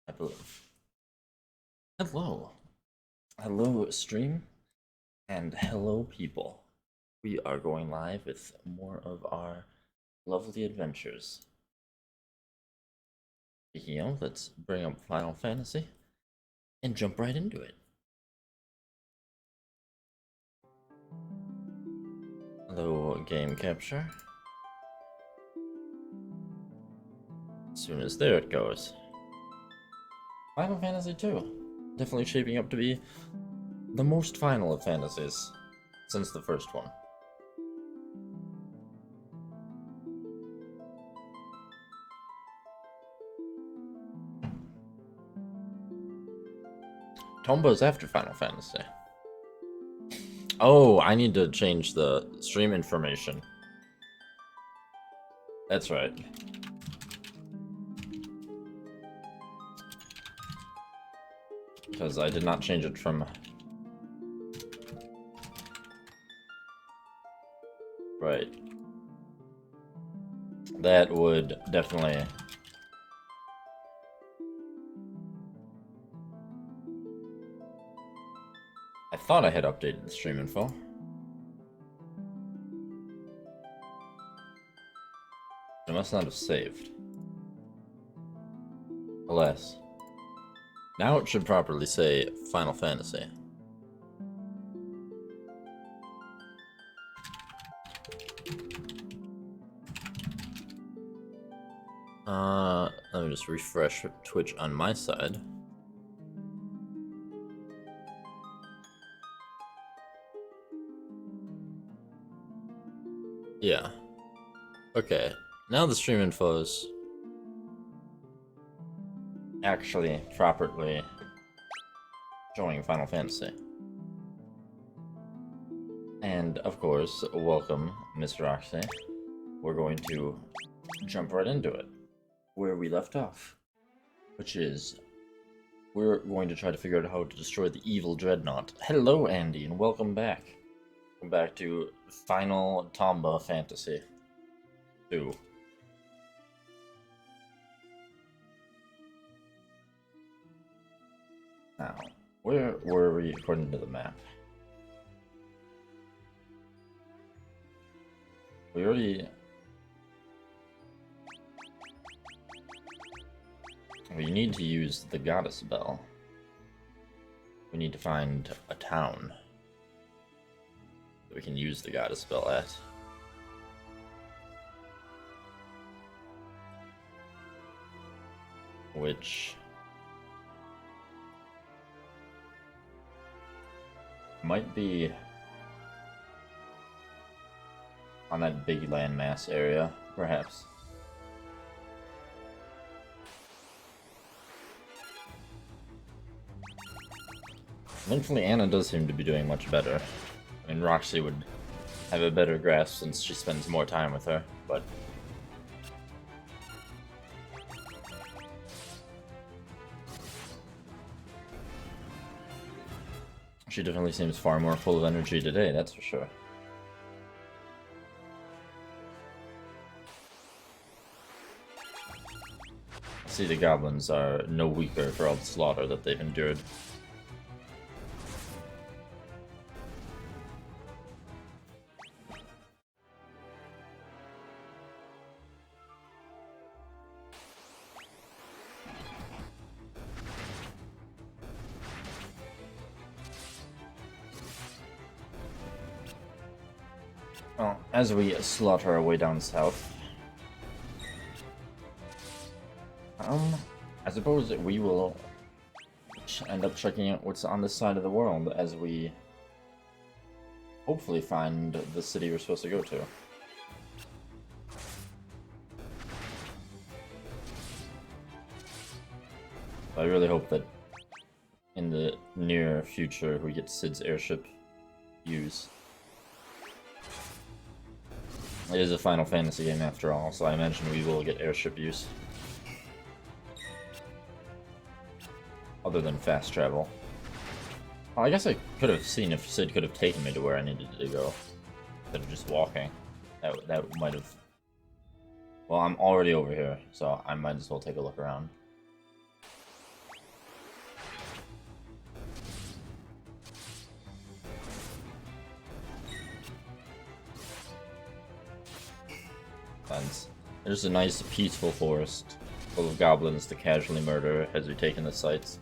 I believe. Hello. Hello, stream, and hello, people. We are going live with more of our lovely adventures. Speaking of, let's bring up Final Fantasy and jump right into it. Hello, game capture. As soon as there it goes. Final Fantasy 2. Definitely shaping up to be the most final of fantasies since the first one. Tombo's after Final Fantasy. Oh, I need to change the stream information. That's right. Because I did not change it from... Right. That would definitely... I thought I had updated the stream info. I must not have saved. Alas. Now it should properly say Final Fantasy. Let me just refresh Twitch on my side. Yeah. Okay. Now the stream info is actually properly showing Final Fantasy. And of course, welcome, Miss Roxy. We're going to jump right into it, where we left off, which is we're going to try to figure out how to destroy the evil Dreadnought. Hello, Andy, and welcome back. Welcome back to Final Tomba Fantasy 2. Now, where were we according to the map? We already... We need to use the Goddess Bell. We need to find a town that we can use the Goddess Bell at. Which... might be on that big landmass area, perhaps. Thankfully, Anna does seem to be doing much better. I mean, Roxy would have a better grasp since she spends more time with her, but... she definitely seems far more full of energy today, that's for sure. See, the goblins are no weaker for all the slaughter that they've endured. Well, as we slaughter our way down south, I suppose that we will end up checking out what's on this side of the world as we hopefully find the city we're supposed to go to. I really hope that in the near future we get Sid's airship use. It is a Final Fantasy game after all, so I imagine we will get airship use. Other than fast travel. Well, I guess I could have seen if Sid could have taken me to where I needed to go. Instead of just walking. That might have... Well, I'm already over here, so I might as well take a look around. sense. There's a nice, peaceful forest full of goblins to casually murder as we take in the sights,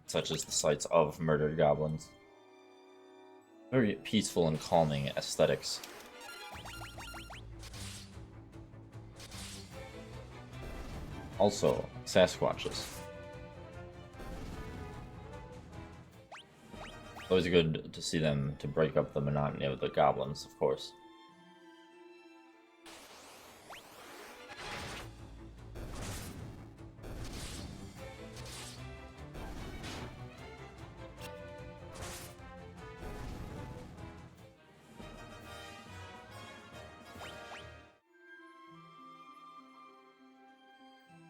such as the sights of murdered goblins. Very peaceful and calming aesthetics. Also, Sasquatches. Always good to see them to break up the monotony of the goblins, of course.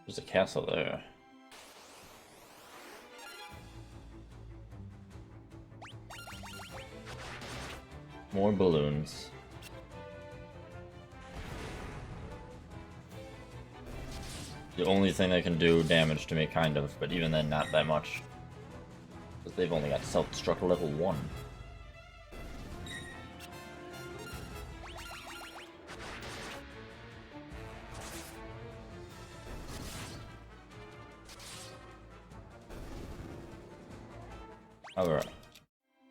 There's a castle there. More balloons. The only thing that can do damage to me, kind of, but even then, not that much. Because they've only got self-destruct level 1. However,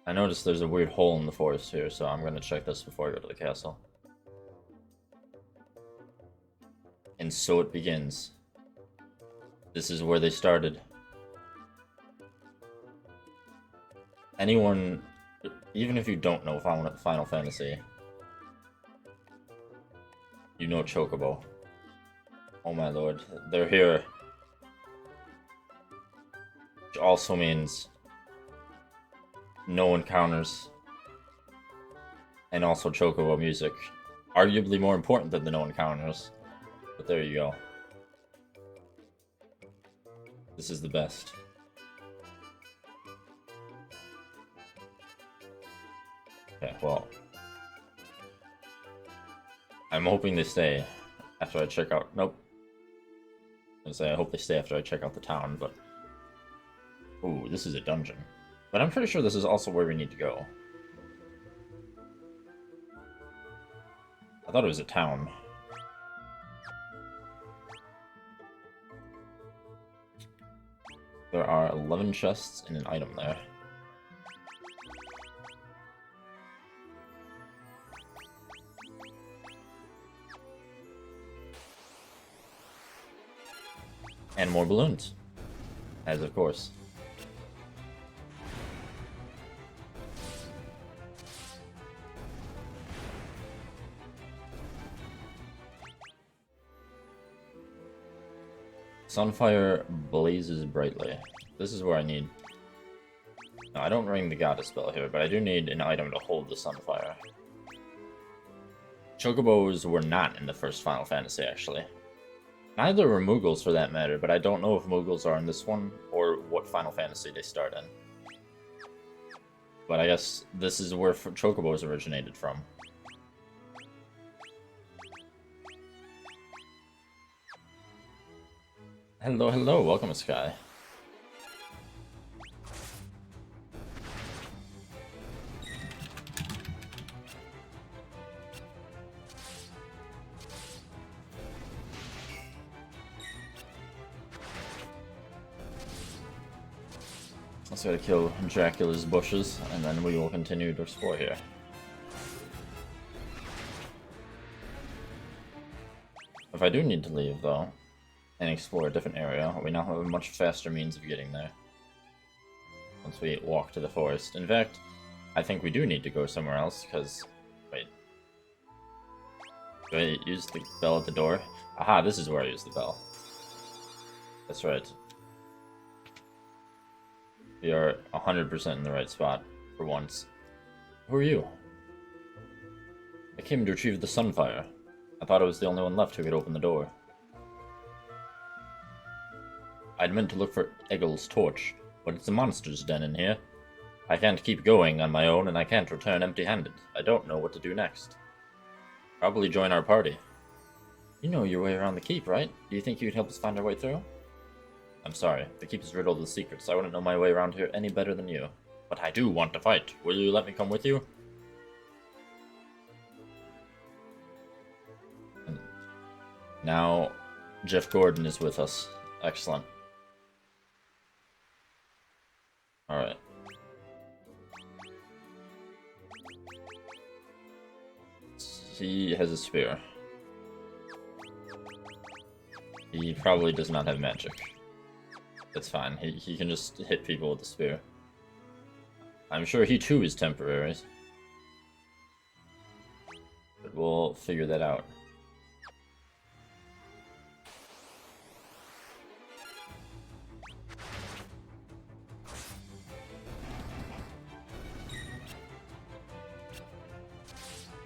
I noticed there's a weird hole in the forest here, so I'm gonna check this before I go to the castle. And so it begins. This is where they started. Anyone, even if you don't know Final Fantasy, you know Chocobo. Oh my lord, they're here. Which also means no encounters, and also Chocobo music. Arguably more important than the no encounters, but there you go. This is the best. Okay, well, I'm hoping they stay after I check out. Nope. I was gonna say, I hope they stay after I check out the town, but ooh, this is a dungeon. But I'm pretty sure this is also where we need to go. I thought it was a town. There are 11 chests and an item there. And more balloons. As of course. Sunfire blazes brightly. This is where I need... No, I don't ring the goddess spell here, but I do need an item to hold the Sunfire. Chocobos were not in the first Final Fantasy, actually. Neither were Moogles, for that matter, but I don't know if Moogles are in this one, or what Final Fantasy they start in. But I guess this is where Chocobos originated from. Hello, hello, welcome, Sky. Let's go to kill Dracula's bushes, and then we will continue to explore here. If I do need to leave, though, and explore a different area, we now have a much faster means of getting there. Once we walk to the forest. In fact, I think we do need to go somewhere else, because... Wait. Do I use the bell at the door? Aha, this is where I use the bell. That's right. We are 100% in the right spot, for once. Who are you? I came to retrieve the Sunfire. I thought I was the only one left who could open the door. I'd meant to look for Egil's torch, but it's a monster's den in here. I can't keep going on my own, and I can't return empty-handed. I don't know what to do next. Probably join our party. You know your way around the keep, right? Do you think you could help us find our way through? I'm sorry, the keep is riddled with secrets. I wouldn't know my way around here any better than you. But I do want to fight. Will you let me come with you? Now, Jeff Gordon is with us. Excellent. Alright. He has a spear. He probably does not have magic. That's fine. He can just hit people with the spear. I'm sure he too is temporary. But we'll figure that out.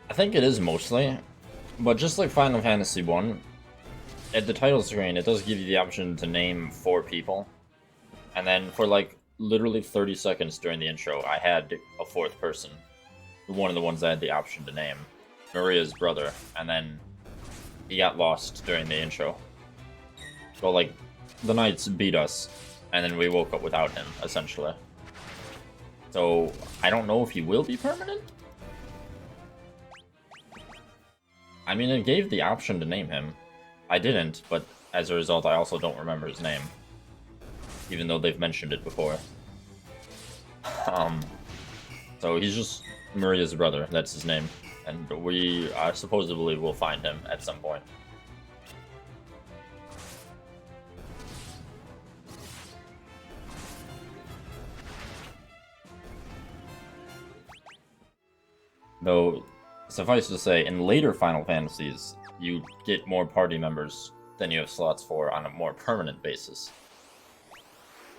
I think it is mostly, but just like Final Fantasy 1, at the title screen, it does give you the option to name 4 people. And then for like literally 30 seconds during the intro, I had a 4th person. One of the ones I had the option to name. Maria's brother. And then he got lost during the intro. So like, the knights beat us, and then we woke up without him, essentially. So, I don't know if he will be permanent? I mean, it gave the option to name him. I didn't, but as a result, I also don't remember his name. Even though they've mentioned it before. So he's just Maria's brother, that's his name. And we supposedly will find him at some point. Though, suffice to say, in later Final Fantasies, you get more party members than you have slots for on a more permanent basis.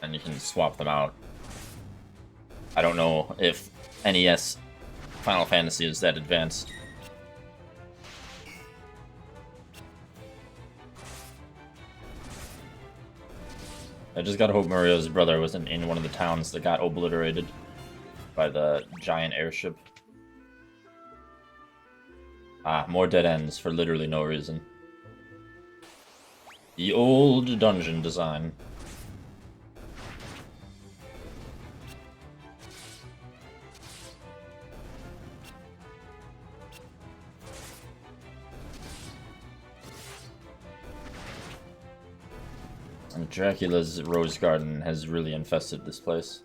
And you can swap them out. I don't know if NES Final Fantasy is that advanced. I just gotta hope Mario's brother wasn't in one of the towns that got obliterated by the giant airship. Ah, more dead ends for literally no reason. The old dungeon design. And Dracula's Rose Garden has really infested this place.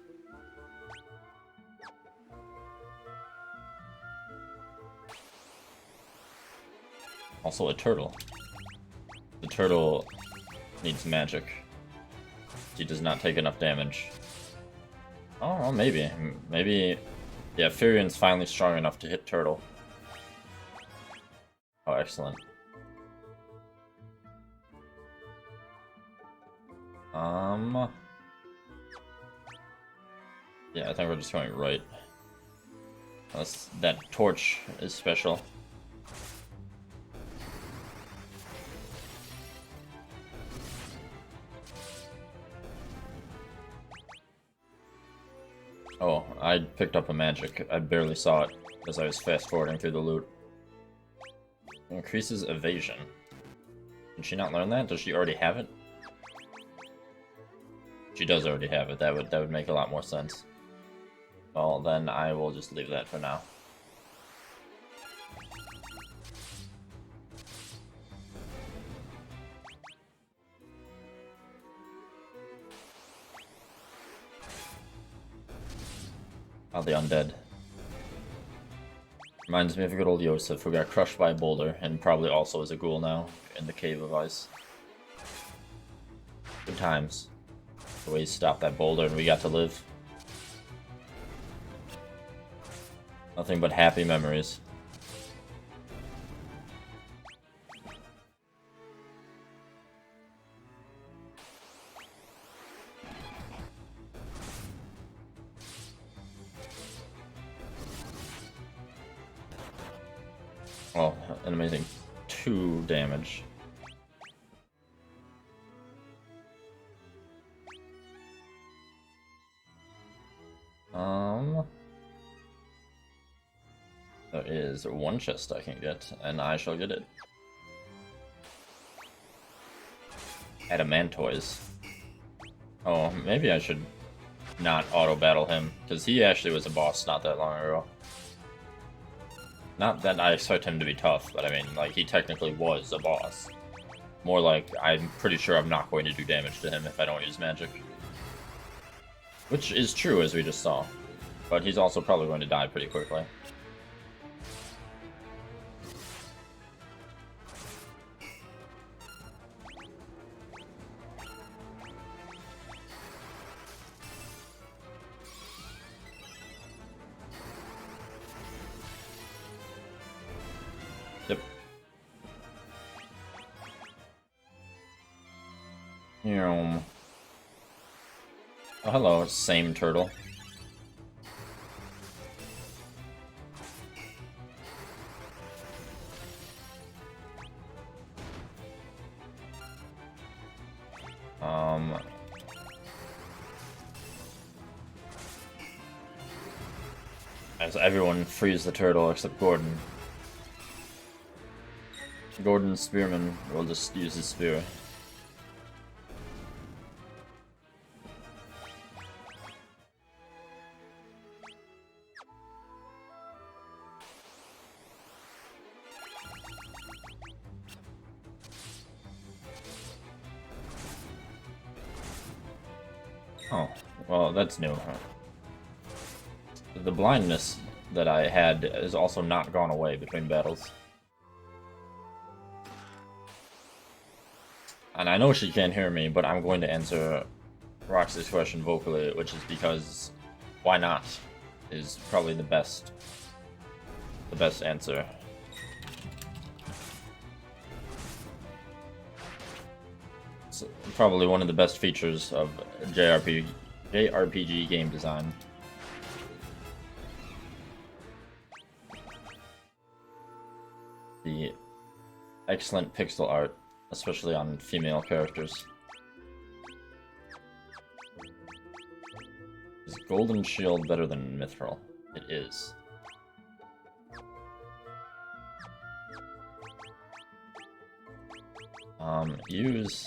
Also a turtle. The turtle needs magic. She does not take enough damage. Oh, well, maybe. Maybe... Yeah, Furion's finally strong enough to hit turtle. Oh, excellent. Yeah, I think we're just going right. Unless that torch is special. Oh, I picked up a magic. I barely saw it as I was fast-forwarding through the loot. Increases evasion. Did she not learn that? Does she already have it? She does already have it. That would make a lot more sense. Well, then I will just leave that for now. Oh, the undead. Reminds me of good old Yosef, who got crushed by a boulder, and probably also is a ghoul now, in the Cave of Ice. Good times. The way he stopped that boulder and we got to live. Nothing but happy memories. Oh, an amazing 2 damage. There is 1 chest I can get, and I shall get it. Adamantoise. Oh, maybe I should not auto-battle him, because he actually was a boss not that long ago. Not that I expect him to be tough, but I mean, like, he technically was a boss. More like, I'm pretty sure I'm not going to do damage to him if I don't use magic. Which is true, as we just saw. But he's also probably going to die pretty quickly. Yep. Oh, hello, same turtle. As everyone frees the turtle except Gordon. Gordon Spearman will just use his spear. Oh, well, that's new. The blindness that I had is also not gone away between battles. And I know she can't hear me, but I'm going to answer Roxy's question vocally, which is because why not is probably the best answer. It's probably one of the best features of JRPG game design. The excellent pixel art, especially on female characters. Is Golden Shield better than Mithril? It is. Use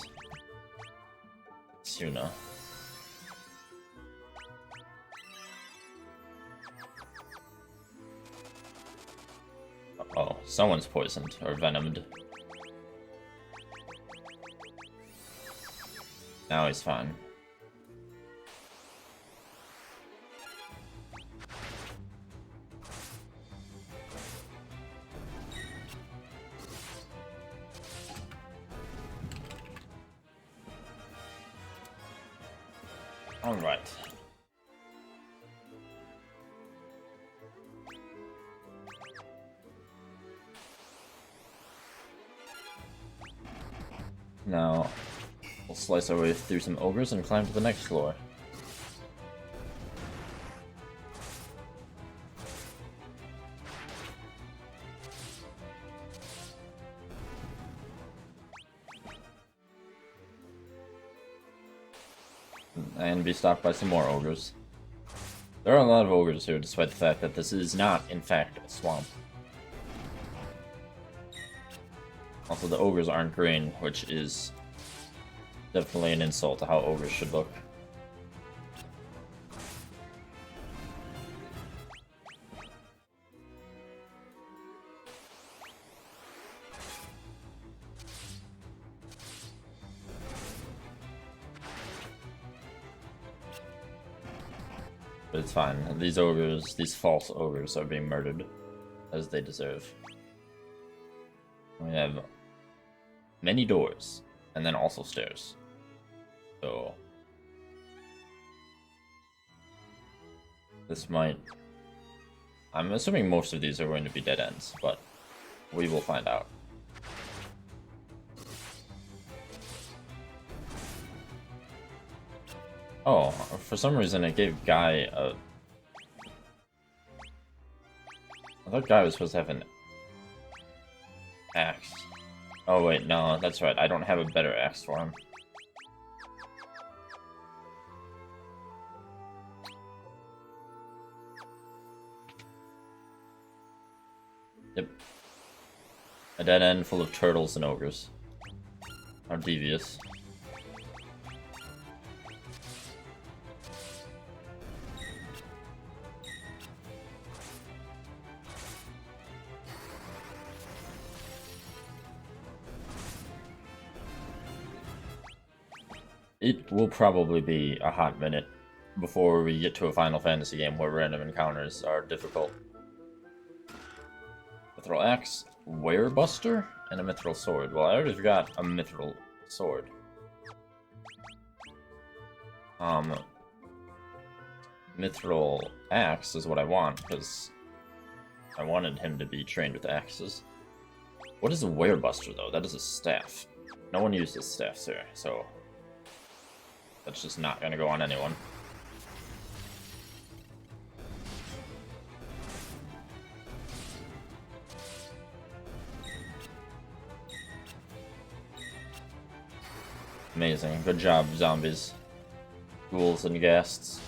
Suna. Oh, someone's poisoned or venomed. Now he's fine. All right. Now, we'll slice our way through some ogres and climb to the next floor. And be stopped by some more ogres. There are a lot of ogres here, despite the fact that this is not, in fact, a swamp. Also, the ogres aren't green, which is definitely an insult to how ogres should look. But it's fine. These ogres, these false ogres, are being murdered as they deserve. We have many doors, and then also stairs. So this might... I'm assuming most of these are going to be dead ends, but we will find out. Oh, for some reason it gave Guy a... I thought Guy was supposed to have an axe. Oh wait, no, that's right. I don't have a better axe for him. Yep. A dead end full of turtles and ogres. How devious. It will probably be a hot minute before we get to a Final Fantasy game where random encounters are difficult. Mithril Axe, Werebuster, and a Mithril Sword. Well, I already got a Mithril Sword. Mithril Axe is what I want, because I wanted him to be trained with axes. What is a Werebuster, though? That is a staff. No one uses staffs here, so that's just not gonna go on anyone. Amazing. Good job, zombies. Ghouls and ghasts.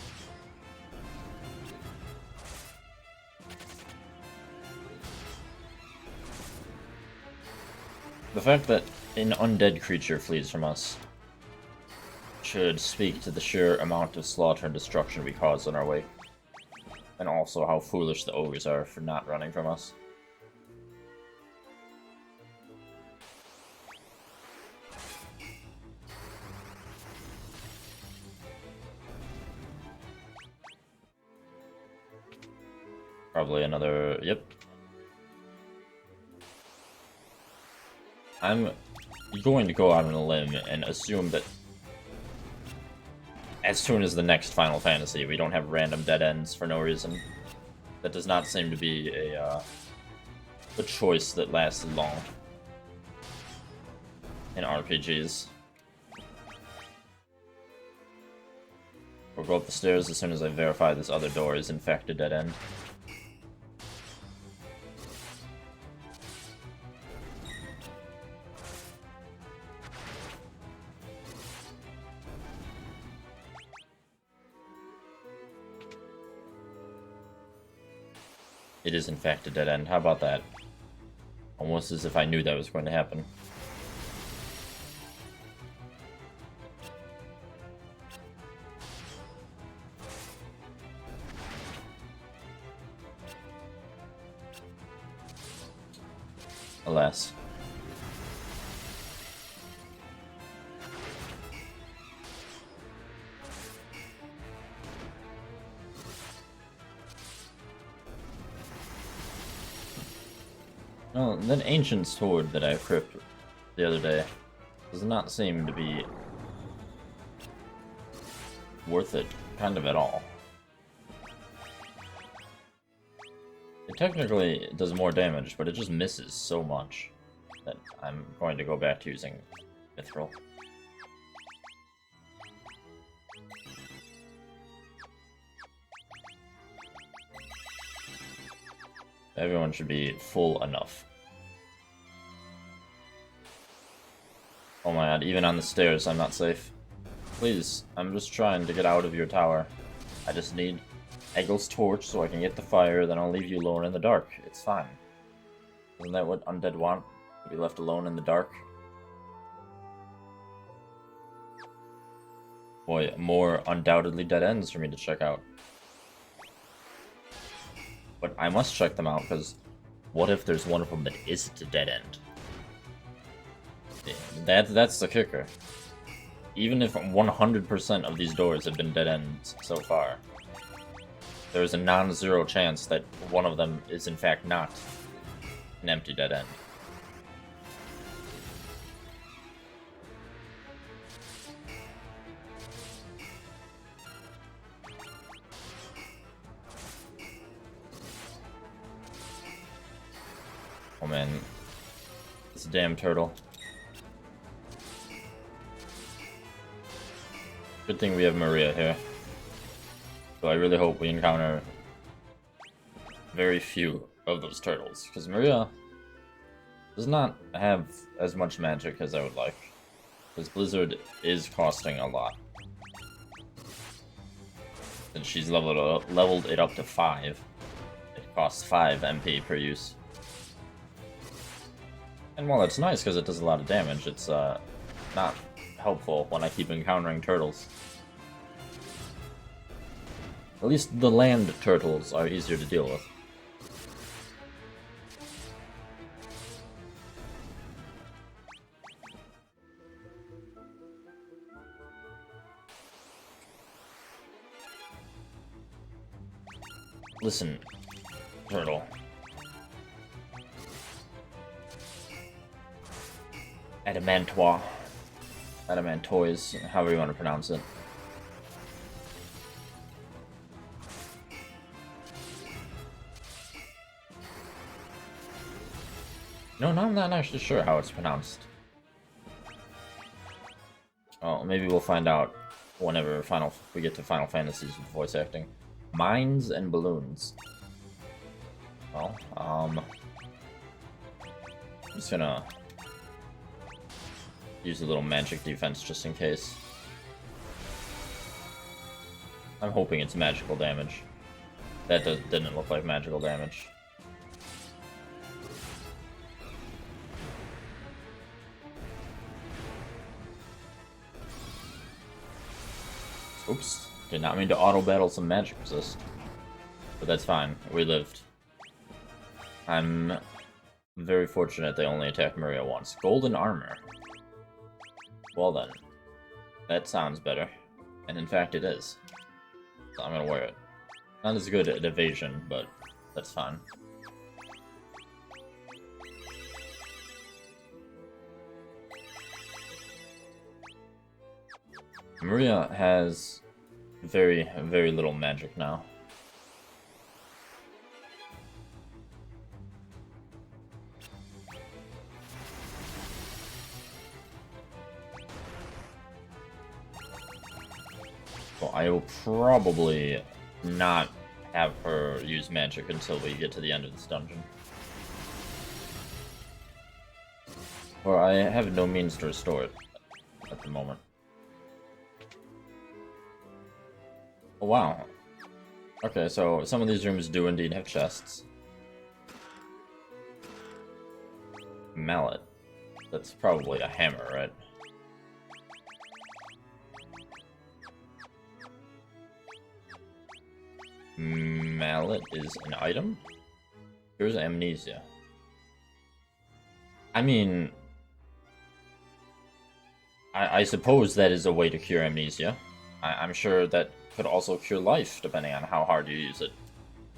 The fact that an undead creature flees from us should speak to the sheer amount of slaughter and destruction we cause on our way. And also how foolish the ogres are for not running from us. Probably another... yep. I'm going to go out on a limb and assume that as soon as the next Final Fantasy, we don't have random dead ends for no reason. That does not seem to be a choice that lasts long in RPGs. We'll go up the stairs as soon as I verify this other door is in fact a dead end. It is in fact a dead end. How about that? Almost as if I knew that was going to happen. Alas. Well, that ancient sword that I equipped the other day does not seem to be worth it, kind of at all. It technically does more damage, but it just misses so much that I'm going to go back to using Mithril. Everyone should be full enough. Oh my god, even on the stairs I'm not safe. Please, I'm just trying to get out of your tower. I just need Eggle's torch so I can get the fire, then I'll leave you alone in the dark. It's fine. Isn't that what undead want? To be left alone in the dark? Boy, more undoubtedly dead ends for me to check out. But I must check them out, because what if there's one of them that isn't a dead end? That's the kicker. Even if 100% of these doors have been dead ends so far, there is a non-zero chance that one of them is in fact not an empty dead end. Oh man, this damn turtle. Good thing we have Maria here. So I really hope we encounter very few of those turtles, because Maria does not have as much magic as I would like. Because Blizzard is costing a lot. Since she's leveled it up to 5, it costs 5 MP per use. And while it's nice because it does a lot of damage, it's not helpful when I keep encountering turtles. At least the land turtles are easier to deal with. Listen, turtle. Adamantois. Adamantois, however you want to pronounce it. No, I'm not actually sure how it's pronounced. Oh, maybe we'll find out whenever we get to Final Fantasies with voice acting. Mines and balloons. Well, I'm just gonna use a little magic defense just in case. I'm hoping it's magical damage. That didn't look like magical damage. Oops, did not mean to auto-battle some magic resist. But that's fine, we lived. I'm very fortunate they only attacked Maria once. Golden armor. Well then, that sounds better. And in fact it is. So I'm gonna wear it. Not as good at evasion, but that's fine. Maria has very, very little magic now. So I will probably not have her use magic until we get to the end of this dungeon. Or I have no means to restore it at the moment. Oh, wow. Okay, so some of these rooms do indeed have chests. Mallet. That's probably a hammer, right? Mallet is an item? Here's amnesia. I mean... I suppose that is a way to cure amnesia. I'm sure that could also cure life, depending on how hard you use it.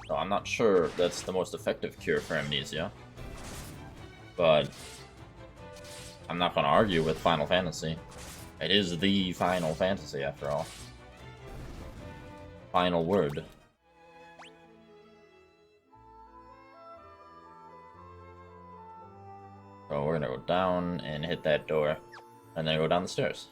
So I'm not sure that's the most effective cure for amnesia. But I'm not going to argue with Final Fantasy. It is the Final Fantasy, after all. Final word. So we're going to go down and hit that door, and then go down the stairs.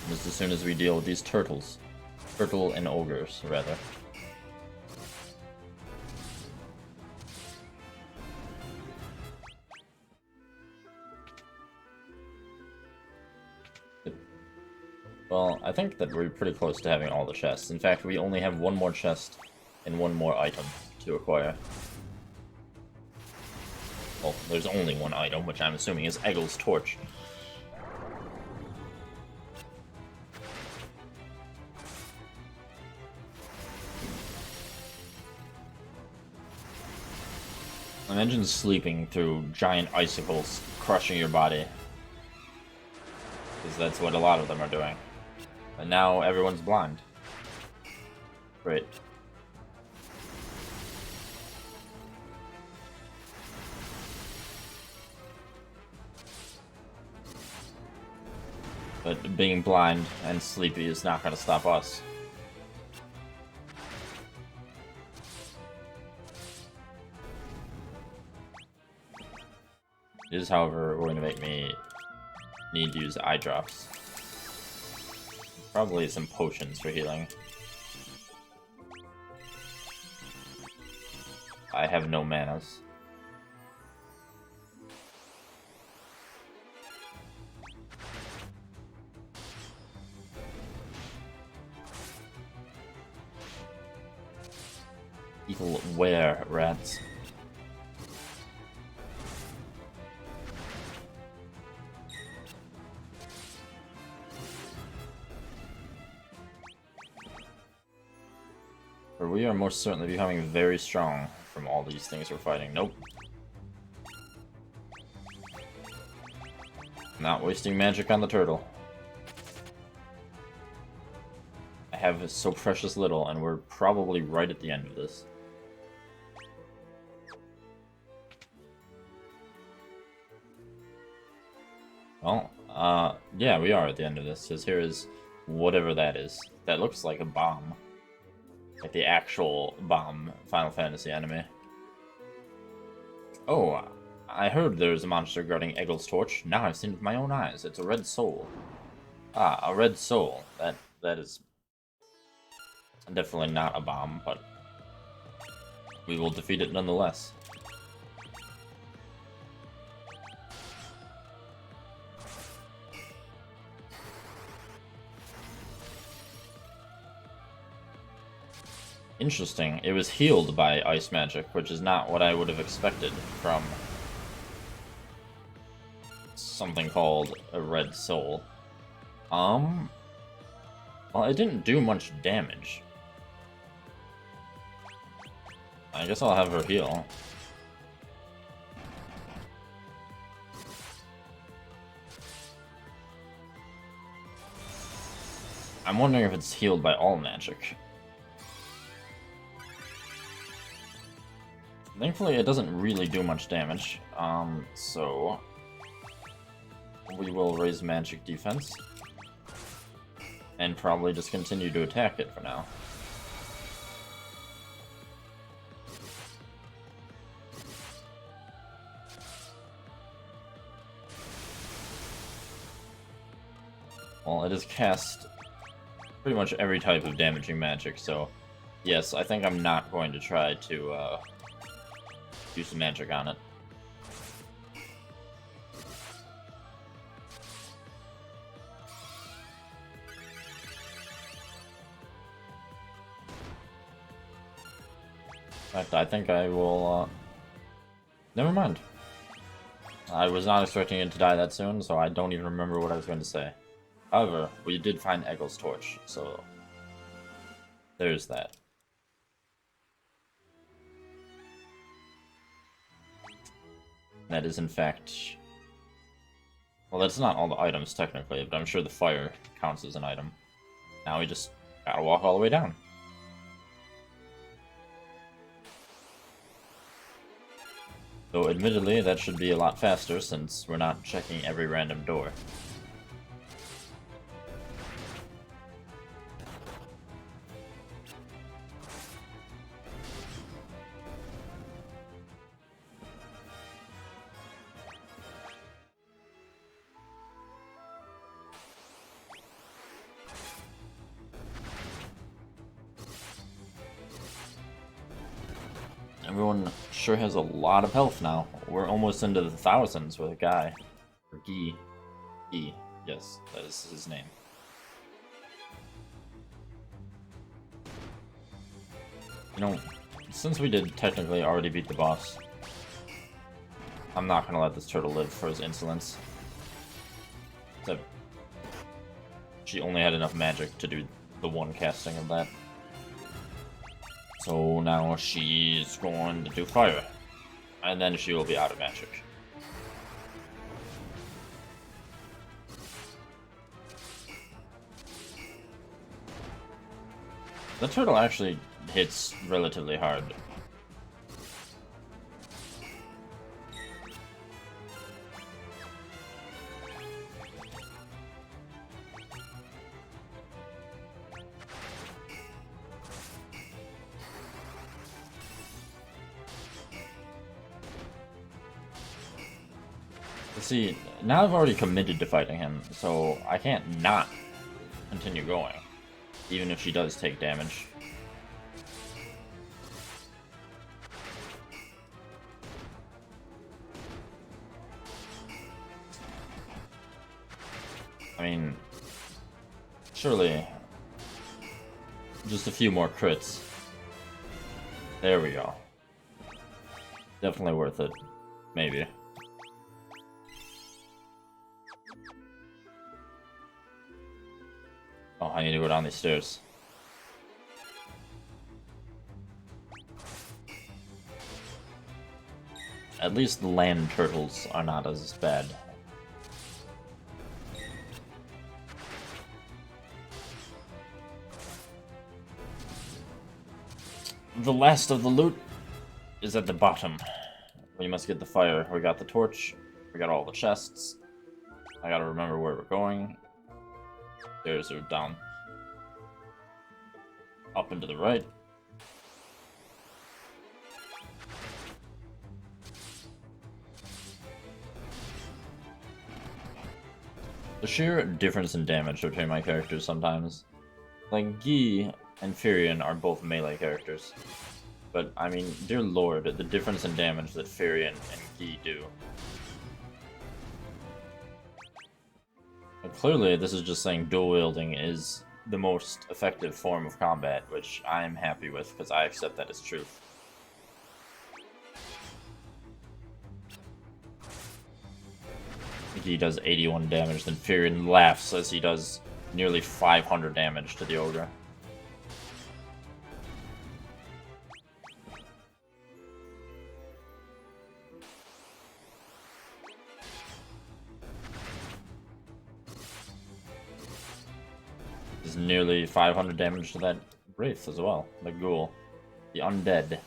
Just as soon as we deal with these turtles. Turtle and ogres, rather. Well, I think that we're pretty close to having all the chests. In fact, we only have one more chest and one more item to acquire. Well, there's only one item, which I'm assuming is Eggel's torch. Imagine sleeping through giant icicles crushing your body. Because that's what a lot of them are doing. And now everyone's blind. Great. But being blind and sleepy is not going to stop us. It is, however, going to make me need to use eye drops. Probably some potions for healing. I have no manas. Evil were rats. For we are most certainly becoming very strong from all these things we're fighting. Nope. Not wasting magic on the turtle. I have so precious little, and we're probably right at the end of this. Well, yeah, we are at the end of this, because here is whatever that is. That looks like a bomb. Like the actual bomb Final Fantasy enemy. Oh, I heard there's a monster guarding Eggel's torch. Now I've seen it with my own eyes. It's a red soul. Ah, a red soul. That is definitely not a bomb, but we will defeat it nonetheless. Interesting. It was healed by ice magic, which is not what I would have expected from something called a red soul. Well, it didn't do much damage. I guess I'll have her heal. I'm wondering if it's healed by all magic. Thankfully, it doesn't really do much damage, so we will raise magic defense, and probably just continue to attack it for now. Well, it has cast pretty much every type of damaging magic, so yes, I think I'm not going to try to, do some magic on it. In fact, I think I will, never mind. I was not expecting it to die that soon, so I don't even remember what I was going to say. However, we did find Eggel's torch, so there's that. That is, in fact... Well, that's not all the items, technically, but I'm sure the fire counts as an item. Now we just gotta walk all the way down. Though, admittedly, that should be a lot faster, since we're not checking every random door. Everyone sure has a lot of health now. We're almost into the thousands with a guy. Or Guy. Guy. Yes, that is his name. You know, since we did technically already beat the boss, I'm not gonna let this turtle live for his insolence. Except she only had enough magic to do the one casting of that. So now she's going to do fire, and then she will be out of magic. The turtle actually hits relatively hard. See, now I've already committed to fighting him, so I can't not continue going, even if she does take damage. I mean, surely just a few more crits. There we go. Definitely worth it. Maybe. Oh, I need to go down these stairs. At least the land turtles are not as bad. The last of the loot is at the bottom. We must get the fire. We got the torch. We got all the chests. I gotta remember where we're going. Stairs are down. Up and to the right. The sheer difference in damage between my characters sometimes. Like, Guy and Firion are both melee characters. But, I mean, dear lord, the difference in damage that Firion and Guy do. And clearly, this is just saying dual wielding is the most effective form of combat, which I am happy with, because I accept that as truth. He does 81 damage, then Firion laughs as he does nearly 500 damage to the ogre. There's nearly 500 damage to that wraith as well, the ghoul, the undead.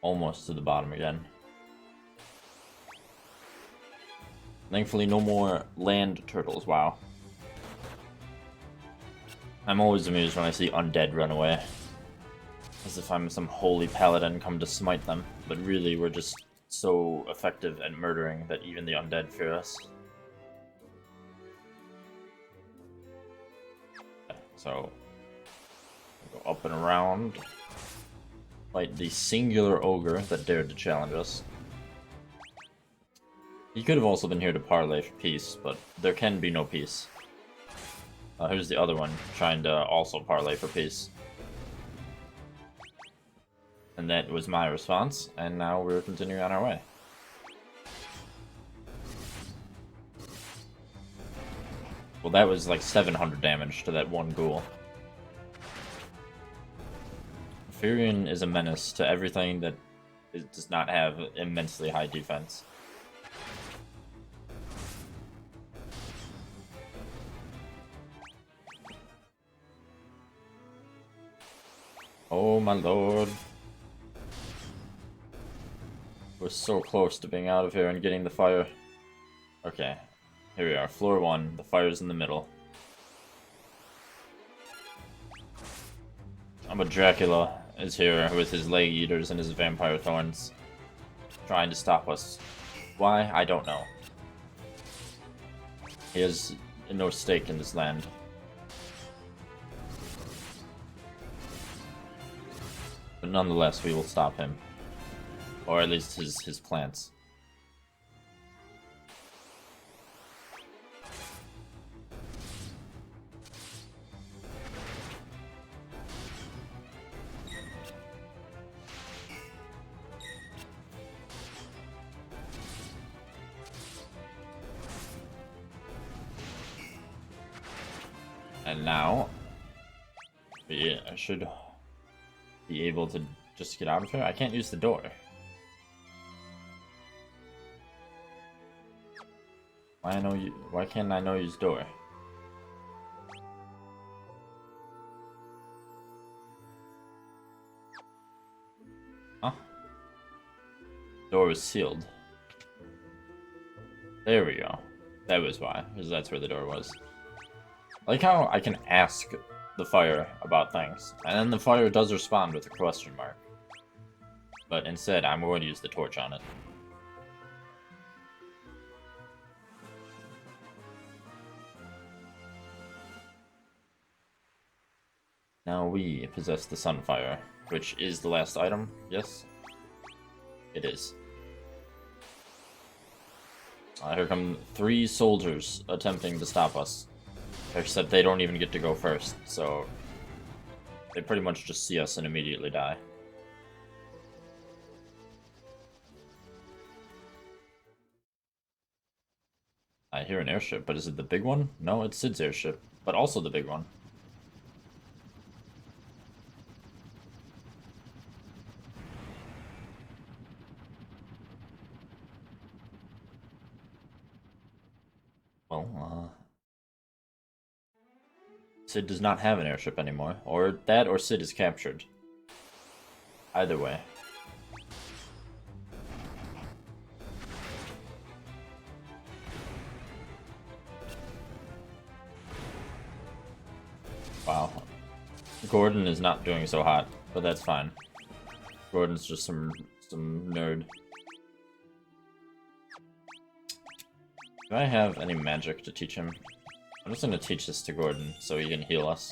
Almost to the bottom again. Thankfully, no more land turtles, wow. I'm always amused when I see undead run away. As if I'm some holy paladin come to smite them. But really, we're just so effective at murdering that even the undead fear us. So, go up and around. Fight the singular ogre that dared to challenge us. He could have also been here to parley for peace, but there can be no peace. Here's the other one, trying to also parley for peace. And that was my response, and now we're continuing on our way. Well, that was like 700 damage to that one ghoul. Firion is a menace to everything that does not have immensely high defense. Oh my lord. We're so close to being out of here and getting the fire. Okay, here we are, floor 1, the fire's in the middle. But Dracula is here with his leg eaters and his vampire thorns, trying to stop us. Why? I don't know. He has no stake in this land. But nonetheless, we will stop him. Or at least his plants. And now, I should be able to just get out of here. I can't use the door. Why can't I no use door? Huh? Door was sealed. There we go. That was why, because that's where the door was. I like how I can ask the fire about things, and then the fire does respond with a question mark. But instead, I'm going to use the torch on it. Now we possess the Sunfire, which is the last item, yes? It is. Here come 3 soldiers attempting to stop us. Except they don't even get to go first, so they pretty much just see us and immediately die. I hear an airship, but is it the big one? No, it's Sid's airship, but also the big one. Well, Sid does not have an airship anymore. Or that, or Sid is captured. Either way. Wow. Gordon is not doing so hot, but that's fine. Gordon's just some nerd. Do I have any magic to teach him? I'm just gonna teach this to Gordon so he can heal us.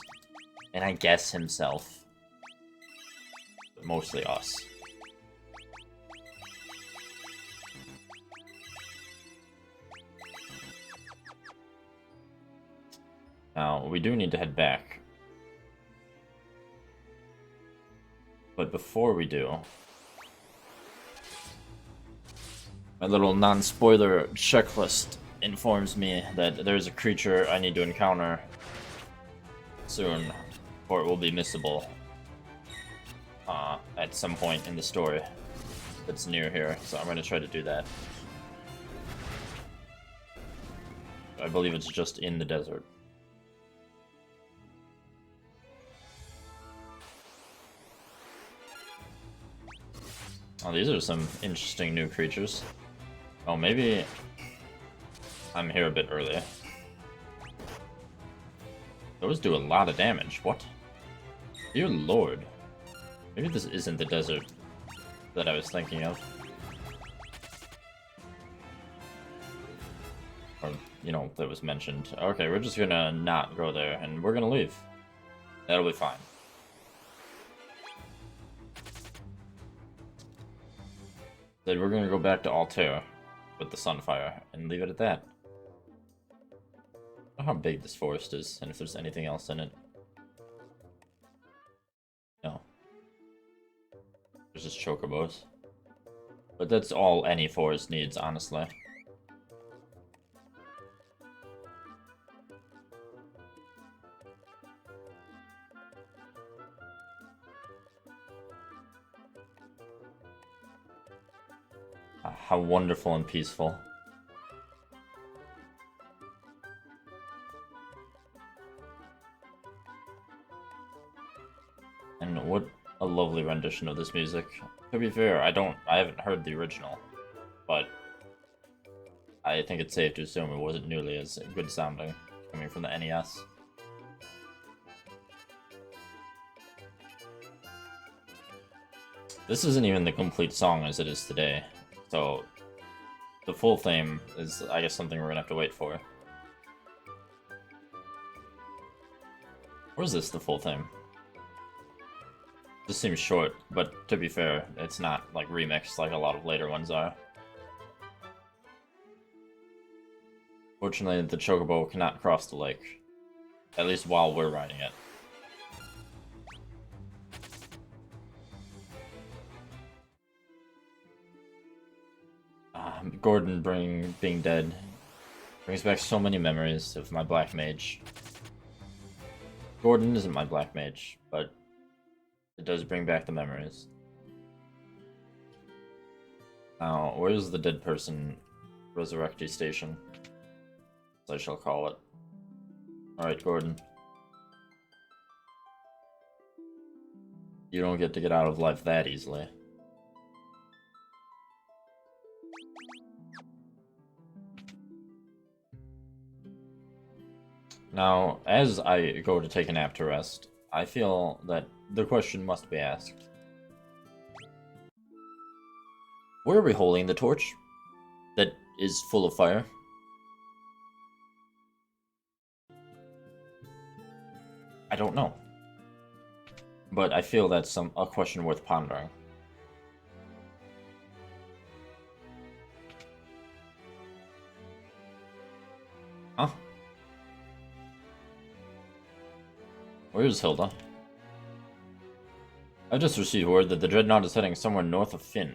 And I guess himself. But mostly us. Now, we do need to head back. But before we do, my little non-spoiler checklist informs me that there's a creature I need to encounter soon, or it will be missable at some point in the story that's near here, so I'm going to try to do that. I believe it's just in the desert. Oh, these are some interesting new creatures. Oh, maybe I'm here a bit early. Those do a lot of damage. What? Dear lord. Maybe this isn't the desert that I was thinking of. Or, you know, that was mentioned. Okay, we're just gonna not go there, and we're gonna leave. That'll be fine. Then we're gonna go back to Altair with the Sunfire and leave it at that. I don't know how big this forest is and if there's anything else in it. No. There's just chocobos. But that's all any forest needs, honestly. How wonderful and peaceful. And what a lovely rendition of this music. To be fair, I haven't heard the original, but I think it's safe to assume it wasn't nearly as good sounding coming from the NES. This isn't even the complete song as it is today. So, the full theme is, I guess, something we're gonna have to wait for. Or is this the full theme? This seems short, but to be fair, it's not, like, remixed like a lot of later ones are. Fortunately, the Chocobo cannot cross the lake. At least while we're riding it. Gordon being dead brings back so many memories of my Black Mage. Gordon isn't my Black Mage, but it does bring back the memories. Now, where's the dead person resurrectee station? As I shall call it. Alright, Gordon. You don't get to get out of life that easily. Now, as I go to take a nap to rest, I feel that the question must be asked. Where are we holding the torch that is full of fire? I don't know. But I feel that's a question worth pondering. Huh? Where's Hilda? I've just received word that the Dreadnought is heading somewhere north of Finn.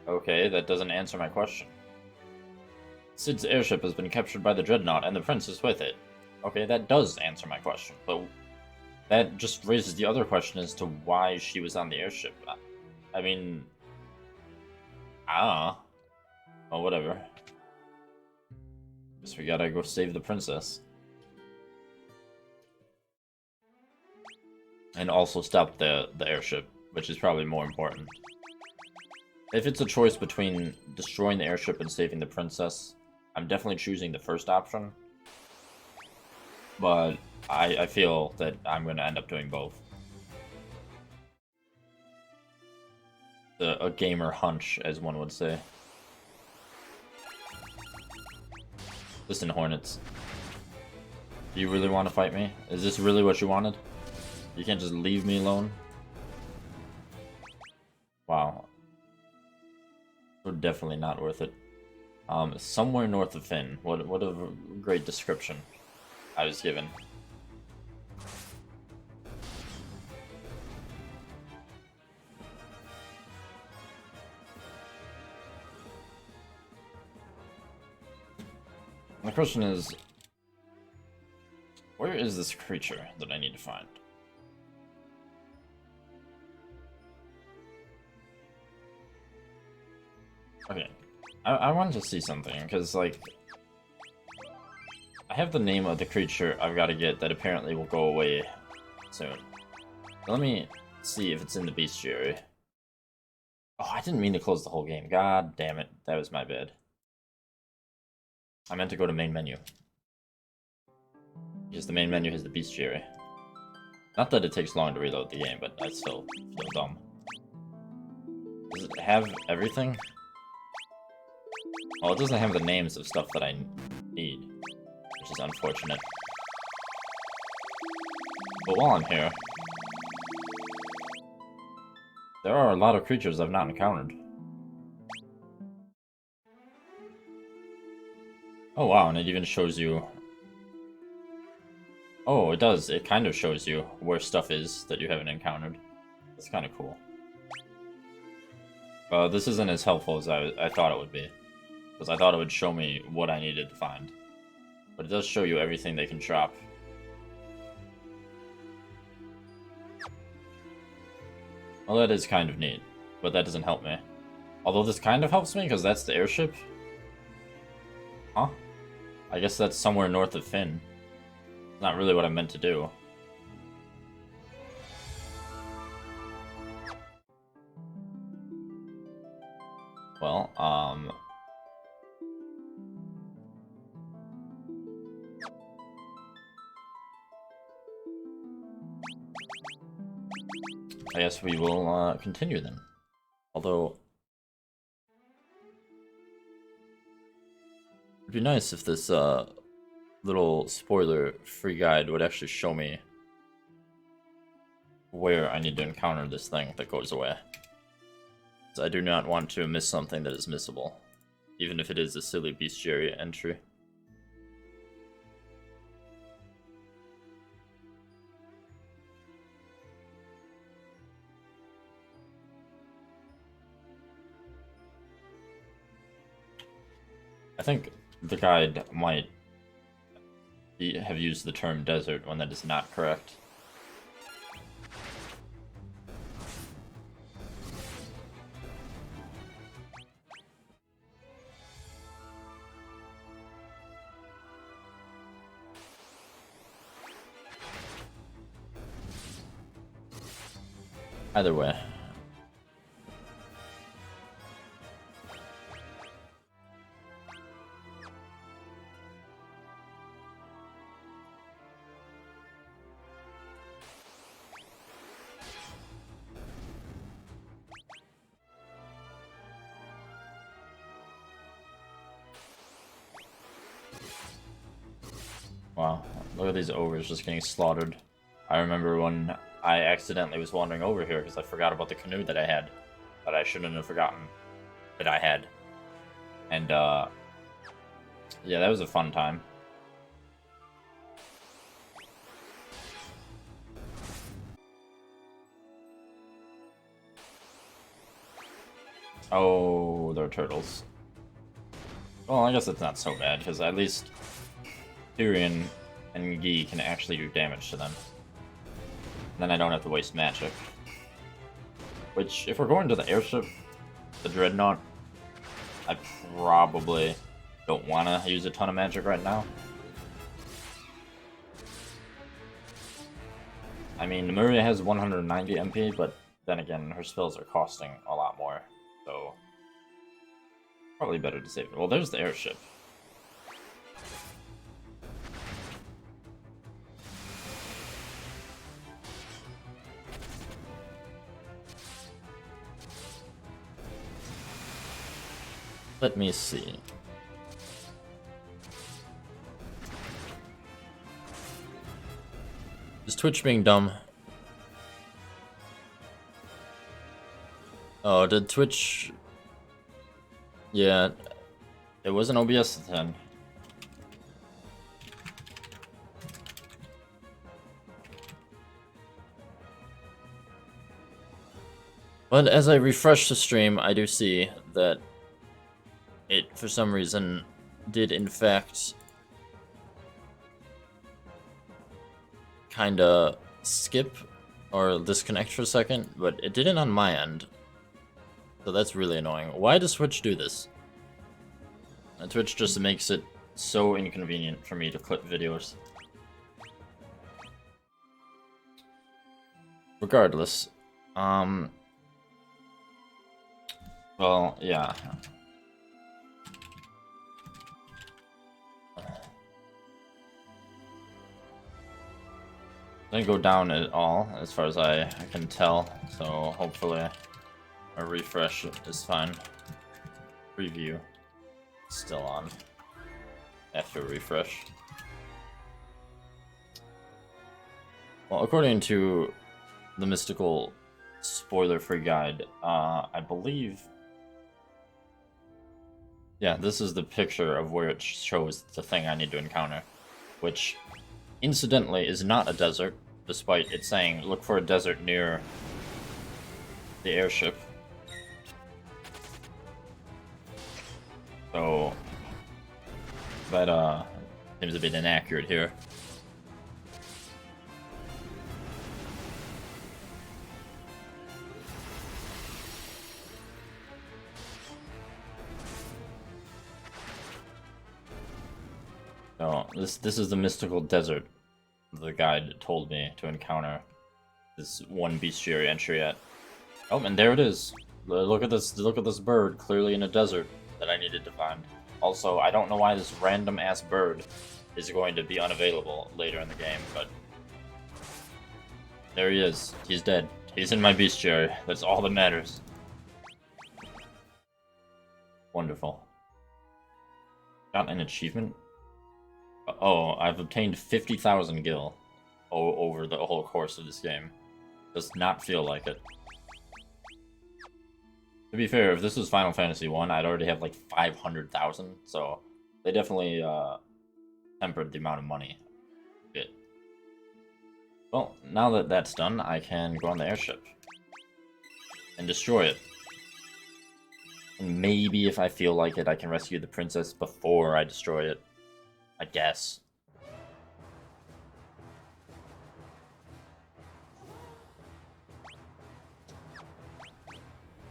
Okay, that doesn't answer my question. Sid's airship has been captured by the Dreadnought and the Prince is with it. Okay, that does answer my question, but that just raises the other question as to why she was on the airship. I mean... Well, whatever. Guess we gotta go save the princess. And also stop the airship, which is probably more important. If it's a choice between destroying the airship and saving the princess, I'm definitely choosing the first option. But I feel that I'm going to end up doing both. A gamer hunch, as one would say. Listen, Hornets. Do you really want to fight me? Is this really what you wanted? You can't just leave me alone? Wow. We're definitely not worth it. Somewhere north of Finn. What a great description I was given. The question is, where is this creature that I need to find? Okay, I wanted to see something, because, like, I have the name of the creature I've got to get that apparently will go away soon. Let me see if it's in the bestiary. Oh, I didn't mean to close the whole game. God damn it. That was my bad. I meant to go to main menu. Because the main menu has the bestiary. Not that it takes long to reload the game, but I still feel dumb. Does it have everything? Well, it doesn't have the names of stuff that I need, which is unfortunate. But while I'm here, there are a lot of creatures I've not encountered. Oh wow, and it even shows you... Oh, it does. It kind of shows you where stuff is that you haven't encountered. That's kind of cool. This isn't as helpful as I thought it would be. Because I thought it would show me what I needed to find. But it does show you everything they can drop. Well, that is kind of neat. But that doesn't help me. Although this kind of helps me, because that's the airship. Huh? I guess that's somewhere north of Finn. Not really what I meant to do. Well, I guess we will continue then. Although, it'd be nice if this little spoiler-free guide would actually show me where I need to encounter this thing that goes away. I do not want to miss something that is missable, even if it is a silly bestiary entry. I think the guide might have used the term desert when that is not correct. Either way. Wow, look at these ogres just getting slaughtered. I remember when I accidentally was wandering over here because I forgot about the canoe that I had. That I shouldn't have forgotten that I had. And, yeah, that was a fun time. Oh, they're turtles. Well, I guess it's not so bad, because at least Tyrion and Guy can actually do damage to them. Then I don't have to waste magic. Which, if we're going to the airship, the Dreadnought, I probably don't want to use a ton of magic right now. I mean, Maria has 190 MP, but then again, her spells are costing a lot more, so probably better to save it. Well, there's the airship. Let me see. Is Twitch being dumb? Oh, did Twitch... Yeah, it was an OBS 10. But as I refresh the stream, I do see that it, for some reason, did in fact kinda skip or disconnect for a second, but it didn't on my end. So that's really annoying. Why does Twitch do this? Twitch just makes it so inconvenient for me to clip videos. Regardless, well, yeah. Didn't go down at all, as far as I can tell, so hopefully a refresh is fine. Preview still on after refresh. Well, according to the mystical spoiler-free guide, I believe... Yeah, this is the picture of where it shows the thing I need to encounter, which, incidentally, is not a desert, despite it saying, look for a desert near the airship. So, that, seems a bit inaccurate here. So, this is the mystical desert the guide told me to encounter this one bestiary entry at. Oh, and there it is. Look at this bird, clearly in a desert that I needed to find. Also, I don't know why this random ass bird is going to be unavailable later in the game, but there he is. He's dead. He's in my bestiary. That's all that matters. Wonderful. Got an achievement? Oh, I've obtained 50,000 gil over the whole course of this game. Does not feel like it. To be fair, if this was Final Fantasy 1, I'd already have like 500,000, so they definitely tempered the amount of money a bit. Well, now that that's done, I can go on the airship and destroy it. And maybe if I feel like it, I can rescue the princess before I destroy it. I guess.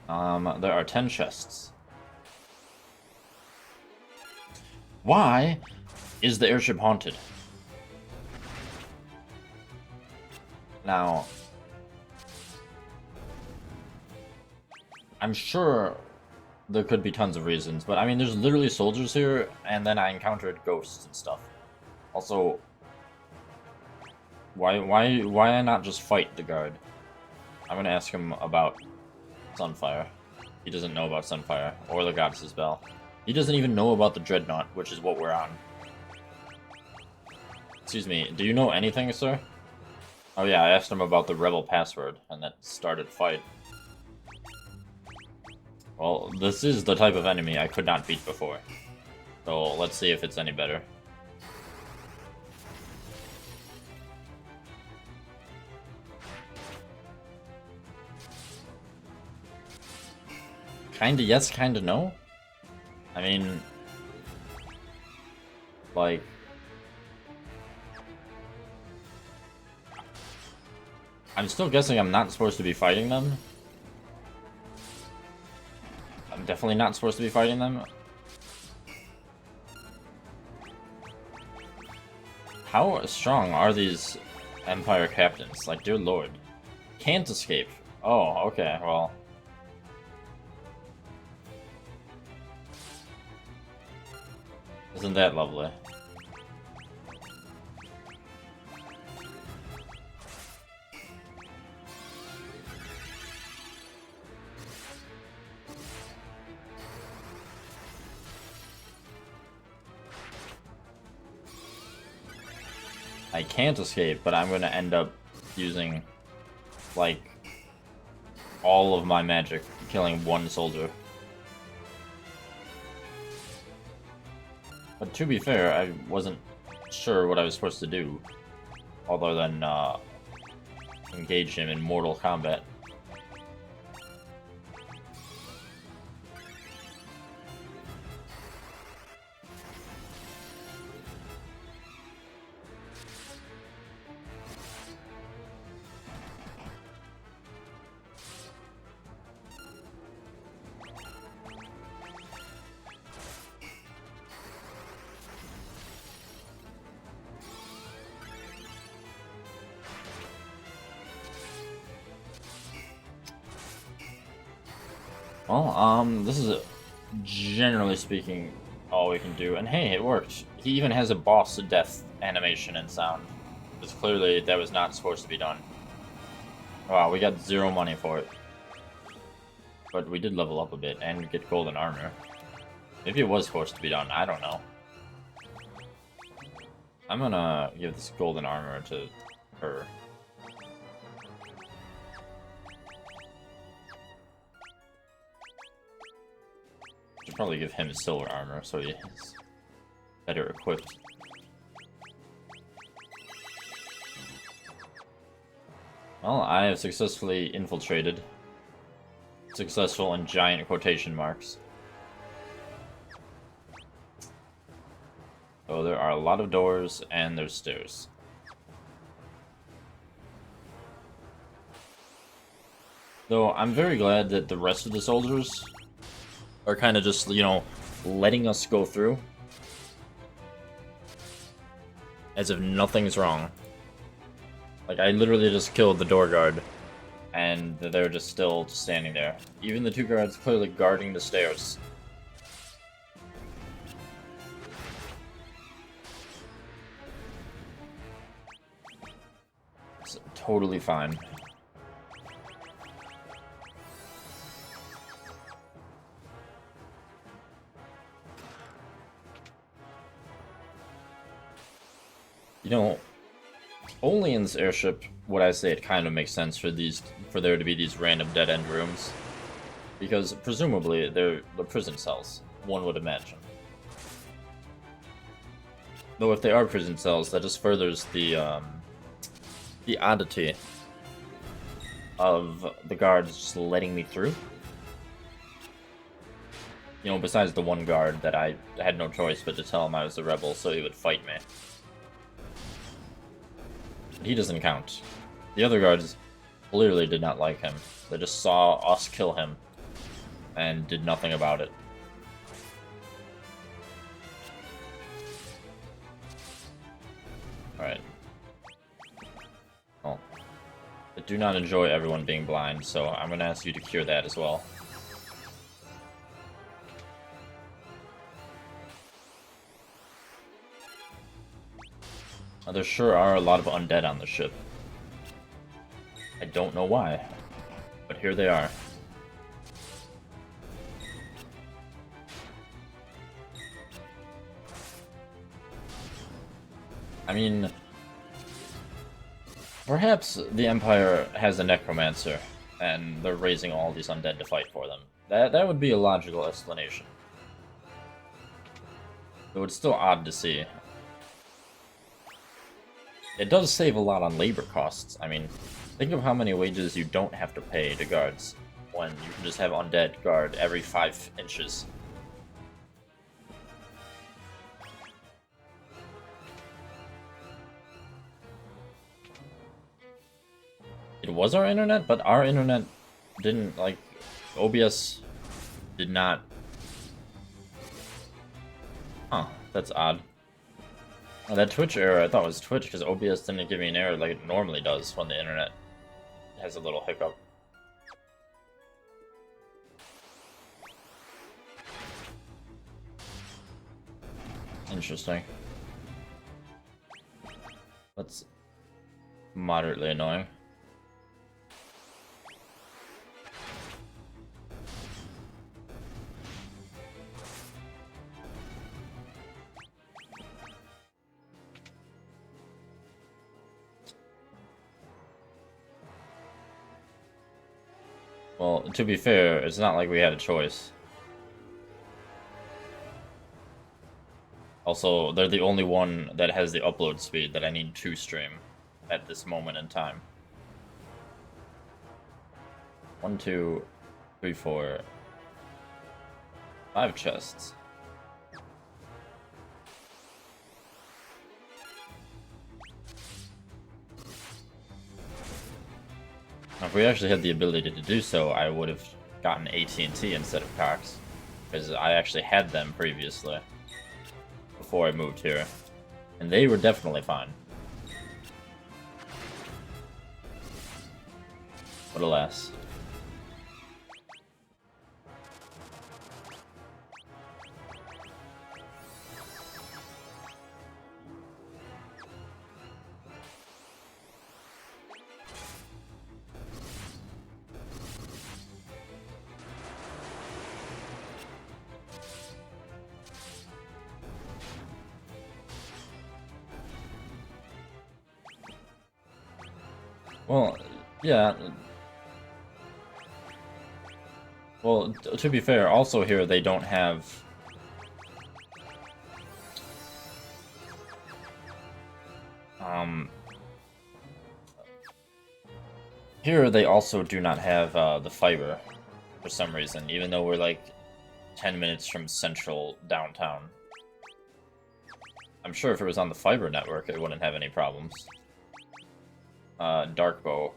There are 10 chests. Why is the airship haunted? Now, I'm sure there could be tons of reasons, but I mean, there's literally soldiers here, and then I encountered ghosts and stuff. Also, why not just fight the guard? I'm gonna ask him about Sunfire. He doesn't know about Sunfire, or the Goddess's Bell. He doesn't even know about the Dreadnought, which is what we're on. Excuse me, do you know anything, sir? Oh yeah, I asked him about the Rebel password, and that started fight. Well, this is the type of enemy I could not beat before. So let's see if it's any better. Kinda yes, kinda no. I mean, like, I'm still guessing I'm not supposed to be fighting them. I'm definitely not supposed to be fighting them. How strong are these Empire captains? Like, dear lord. Can't escape. Oh, okay, well. Isn't that lovely? I can't escape, but I'm going to end up using, like, all of my magic, killing one soldier. But to be fair, I wasn't sure what I was supposed to do, other than engage him in mortal combat. Well, this is, generally speaking, all we can do. And hey, it worked. He even has a boss death animation and sound. Because clearly that was not supposed to be done. Wow, we got 0 money for it. But we did level up a bit and get golden armor. Maybe it was supposed to be done, I don't know. I'm gonna give this golden armor to her. Should probably give him silver armor so he's better equipped. Well, I have successfully infiltrated. Successful in giant quotation marks. So there are a lot of doors and there's stairs. Though I'm very glad that the rest of the soldiers are kind of just, you know, letting us go through. As if nothing's wrong. Like, I literally just killed the door guard. And they're just still standing there. Even the 2 guards clearly guarding the stairs. It's totally fine. You know, only in this airship would I say it kind of makes sense for there to be these random dead-end rooms. Because presumably they're the prison cells, one would imagine. Though if they are prison cells, that just furthers the oddity of the guards just letting me through. You know, besides the one guard that I had no choice but to tell him I was a rebel so he would fight me. But he doesn't count. The other guards clearly did not like him. They just saw us kill him and did nothing about it. Alright. Well, I do not enjoy everyone being blind, so I'm going to ask you to cure that as well. Now, there sure are a lot of undead on the ship. I don't know why, but here they are. I mean, perhaps the Empire has a necromancer, and they're raising all these undead to fight for them. That would be a logical explanation. Though it's still odd to see. It does save a lot on labor costs. I mean, think of how many wages you don't have to pay to guards when you can just have undead guard every 5 inches. It was our internet, but our internet didn't, like, OBS did not. Huh, that's odd. Oh, that Twitch error I thought was Twitch because OBS didn't give me an error like it normally does when the internet has a little hiccup. Interesting. That's moderately annoying. Well, to be fair, it's not like we had a choice. Also, they're the only one that has the upload speed that I need to stream at this moment in time. 1, 2, 3, 4, 5 chests. Now, if we actually had the ability to do so, I would have gotten AT&T instead of Cox, because I actually had them previously before I moved here, and they were definitely fine. But alas. Well, yeah. Well, to be fair, also here they don't have... Here they also do not have the fiber, for some reason, even though we're like 10 minutes from central downtown. I'm sure if it was on the fiber network, it wouldn't have any problems. Dark bow.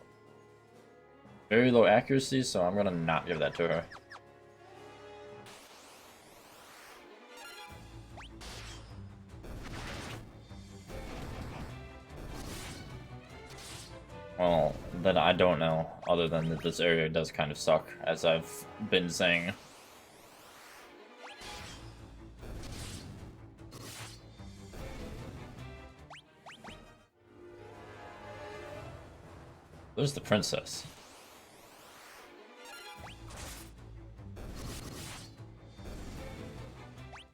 Very low accuracy, so I'm gonna not give that to her. Well, then I don't know, other than that this area does kind of suck, as I've been saying. There's the princess.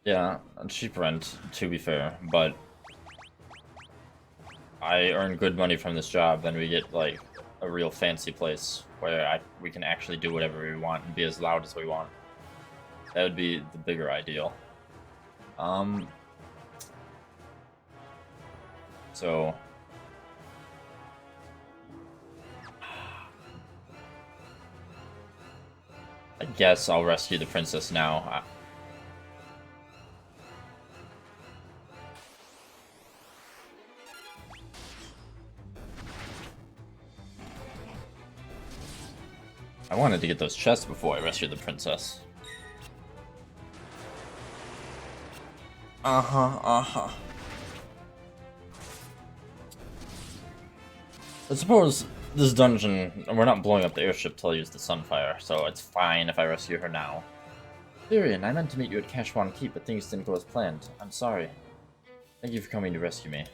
Yeah, cheap rent, to be fair, but I earn good money from this job, then we get, like, a real fancy place where we can actually do whatever we want and be as loud as we want. That would be the bigger ideal. So... I guess I'll rescue the princess now. I wanted to get those chests before I rescued the princess. I suppose this dungeon, we're not blowing up the airship till I use the Sunfire, so it's fine if I rescue her now. Tyrion, I meant to meet you at Cashwan Keep, but things didn't go as planned. I'm sorry. Thank you for coming to rescue me.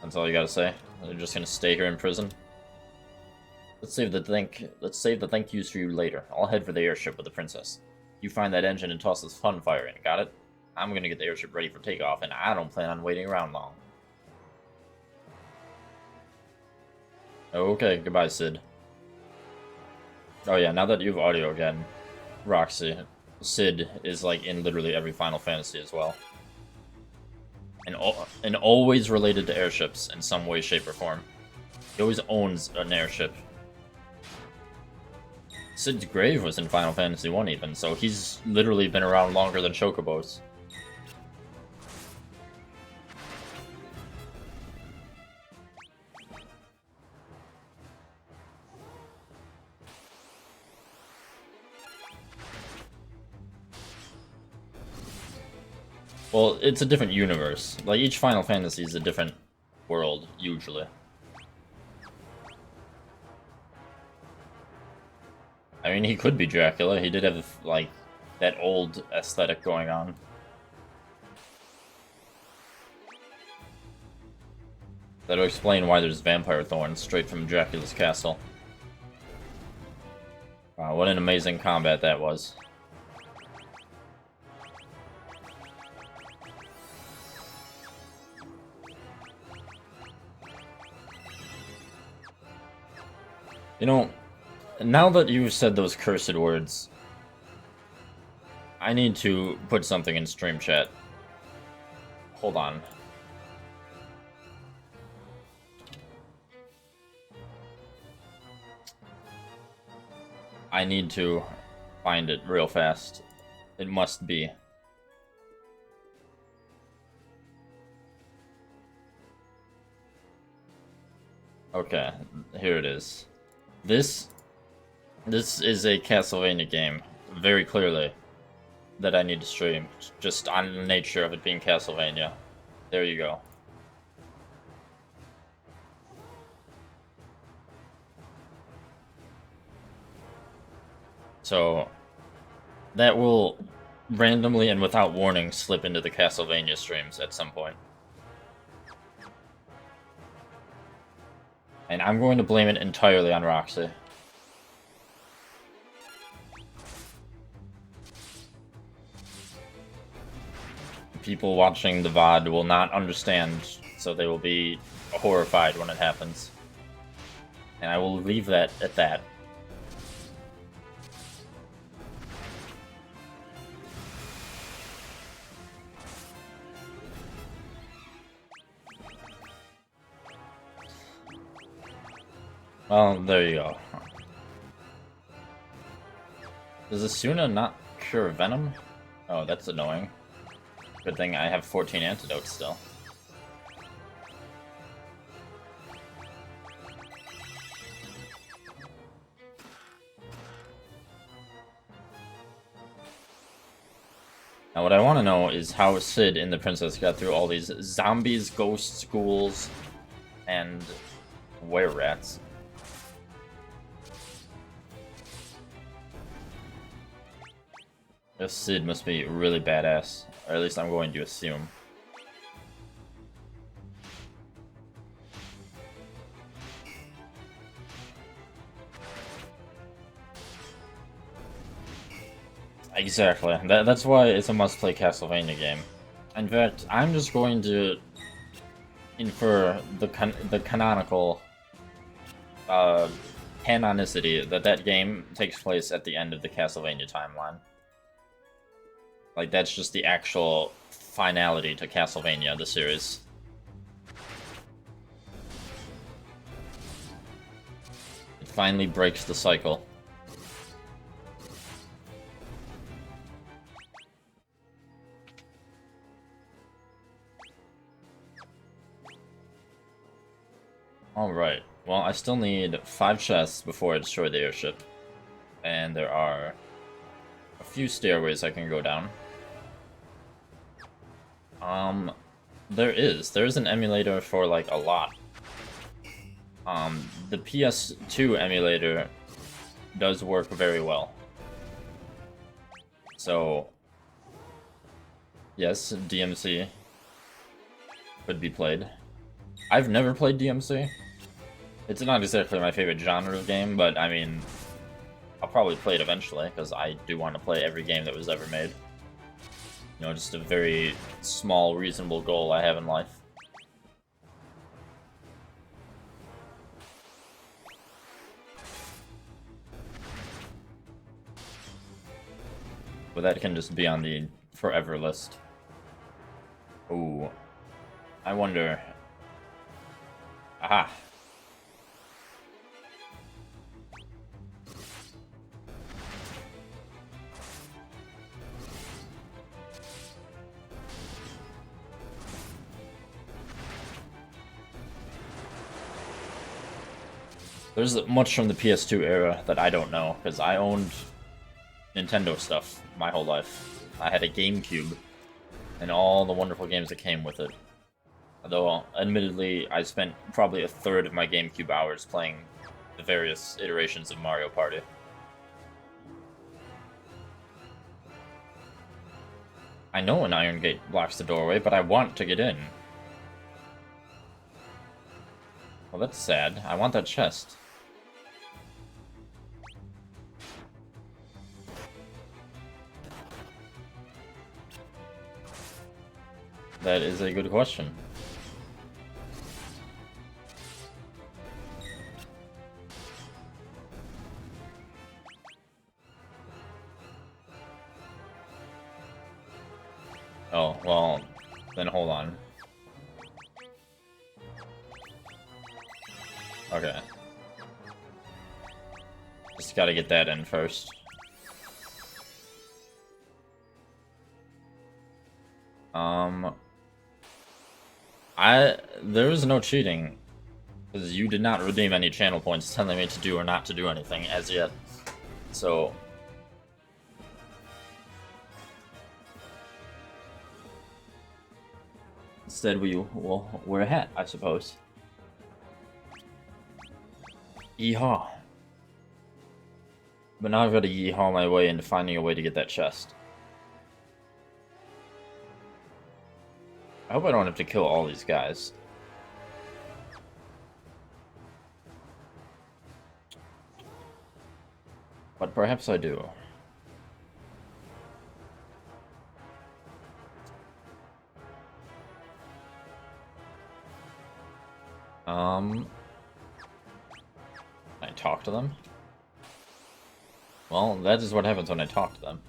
That's all you gotta say? You're just gonna stay here in prison? Let's save the thank yous for you later. I'll head for the airship with the princess. You find that engine and toss this Sunfire in, got it? I'm gonna get the airship ready for takeoff, and I don't plan on waiting around long. Okay, goodbye, Sid. Oh yeah, now that you have audio again, Roxy, Sid is like in literally every Final Fantasy as well. And always related to airships in some way, shape, or form. He always owns an airship. Sid's grave was in Final Fantasy 1 even, so he's literally been around longer than Chocobos. Well, it's a different universe. Like, each Final Fantasy is a different world, usually. I mean, he could be Dracula. He did have, like, that old aesthetic going on. That'll explain why there's vampire thorns straight from Dracula's castle. Wow, what an amazing combat that was. You know, now that you've said those cursed words, I need to put something in stream chat. Hold on. I need to find it real fast. It must be. Okay, here it is. This is a Castlevania game, very clearly, that I need to stream, just on the nature of it being Castlevania. There you go. So, that will randomly and without warning slip into the Castlevania streams at some point. And I'm going to blame it entirely on Roxy. People watching the VOD will not understand, so they will be horrified when it happens. And I will leave that at that. Well, there you go. Does Asuna not cure Venom? Oh, that's annoying. Good thing I have 14 antidotes still. Now what I want to know is how Sid and the princess got through all these zombies, ghosts, ghouls, and were-rats. This Sid must be really badass, or at least I'm going to assume. Exactly. That's why it's a must-play Castlevania game. In fact, I'm just going to infer the canonical canonicity that game takes place at the end of the Castlevania timeline. Like, that's just the actual finality to Castlevania, the series. It finally breaks the cycle. Alright, well, I still need 5 chests before I destroy the airship. And there are a few stairways I can go down. There's an emulator for, like, a lot. The PS2 emulator does work very well. So, yes, DMC could be played. I've never played DMC. It's not exactly my favorite genre of game, but, I mean, I'll probably play it eventually, because I do want to play every game that was ever made. You know, just a very small, reasonable goal I have in life. But that can just be on the forever list. Ooh. I wonder... Aha! There's much from the PS2 era that I don't know, because I owned Nintendo stuff my whole life. I had a GameCube, and all the wonderful games that came with it. Although, admittedly, I spent probably a third of my GameCube hours playing the various iterations of Mario Party. I know an iron gate blocks the doorway, but I want to get in. Well, that's sad. I want that chest. That is a good question. Oh, well, then hold on. Okay. Just gotta get that in first. There is no cheating, because you did not redeem any channel points telling me to do or not to do anything as yet. So instead we'll wear a hat, I suppose. Yeehaw. But now I've got to yeehaw my way into finding a way to get that chest. I hope I don't have to kill all these guys. But perhaps I do. I talk to them? Well, that is what happens when I talk to them.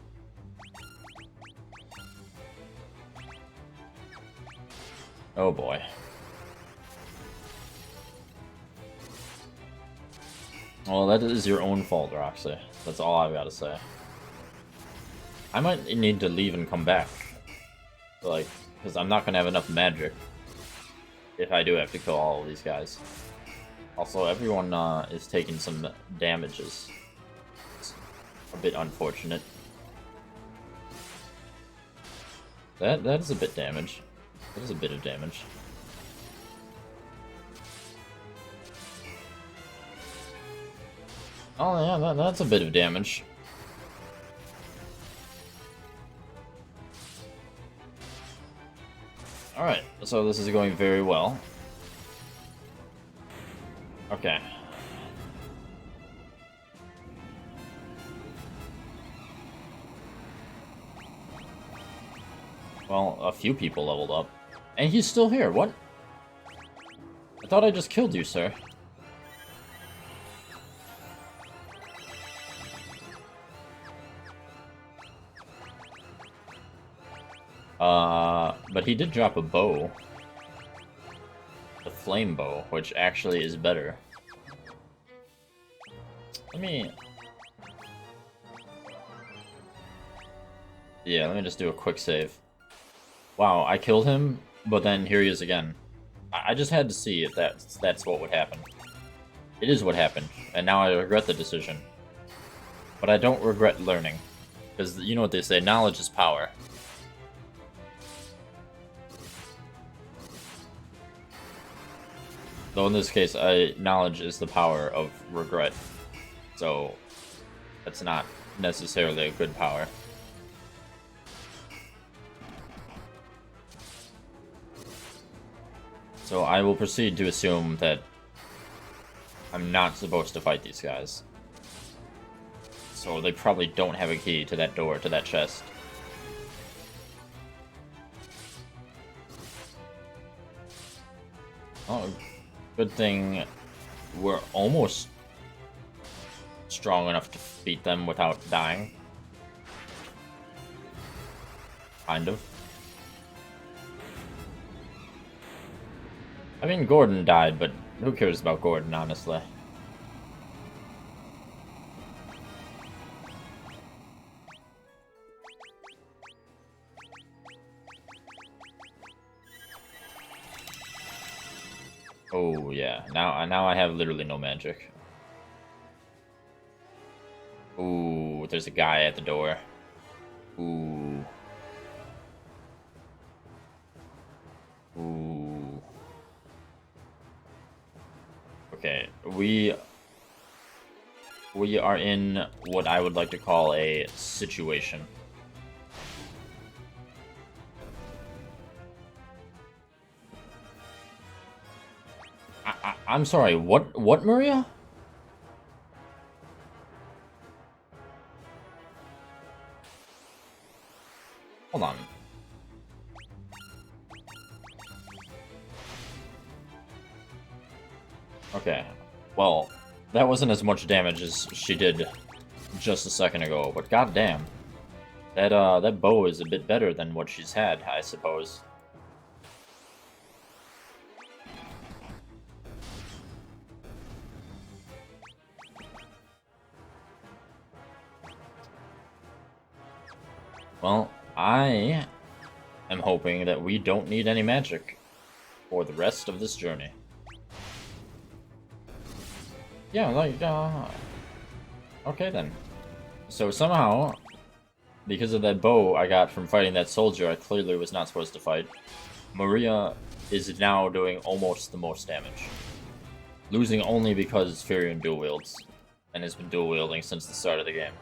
Oh boy. Well, that is your own fault, Roxy. That's all I've got to say. I might need to leave and come back. Like, because I'm not going to have enough magic if I do have to kill all of these guys. Also, everyone is taking some damages. It's a bit unfortunate. That is a bit damage. That is a bit of damage. Oh yeah, that's a bit of damage. Alright, so this is going very well. Okay. Well, a few people leveled up. And he's still here, what? I thought I just killed you, sir. But he did drop a bow. The flame bow, which actually is better. Let me... Yeah, let me just do a quick save. Wow, I killed him, but then here he is again. I just had to see if that's what would happen. It is what happened, and now I regret the decision. But I don't regret learning. Because you know what they say, knowledge is power. Though in this case, knowledge is the power of regret. So, that's not necessarily a good power. So I will proceed to assume that I'm not supposed to fight these guys. So they probably don't have a key to that door, to that chest. Oh, good thing we're almost strong enough to beat them without dying. Kind of. I mean, Gordon died, but who cares about Gordon, honestly? Oh, yeah. Now I have literally no magic. Ooh, there's a guy at the door. Ooh. Ooh. Okay, we are in what I would like to call a situation. I'm sorry, what, Maria? Hold on. Okay, well, that wasn't as much damage as she did just a second ago, but goddamn. That bow is a bit better than what she's had, I suppose. Well, I am hoping that we don't need any magic for the rest of this journey. Yeah, like, okay then. So somehow, because of that bow I got from fighting that soldier I clearly was not supposed to fight, Maria is now doing almost the most damage. Losing only because Firion dual wields, and has been dual wielding since the start of the game.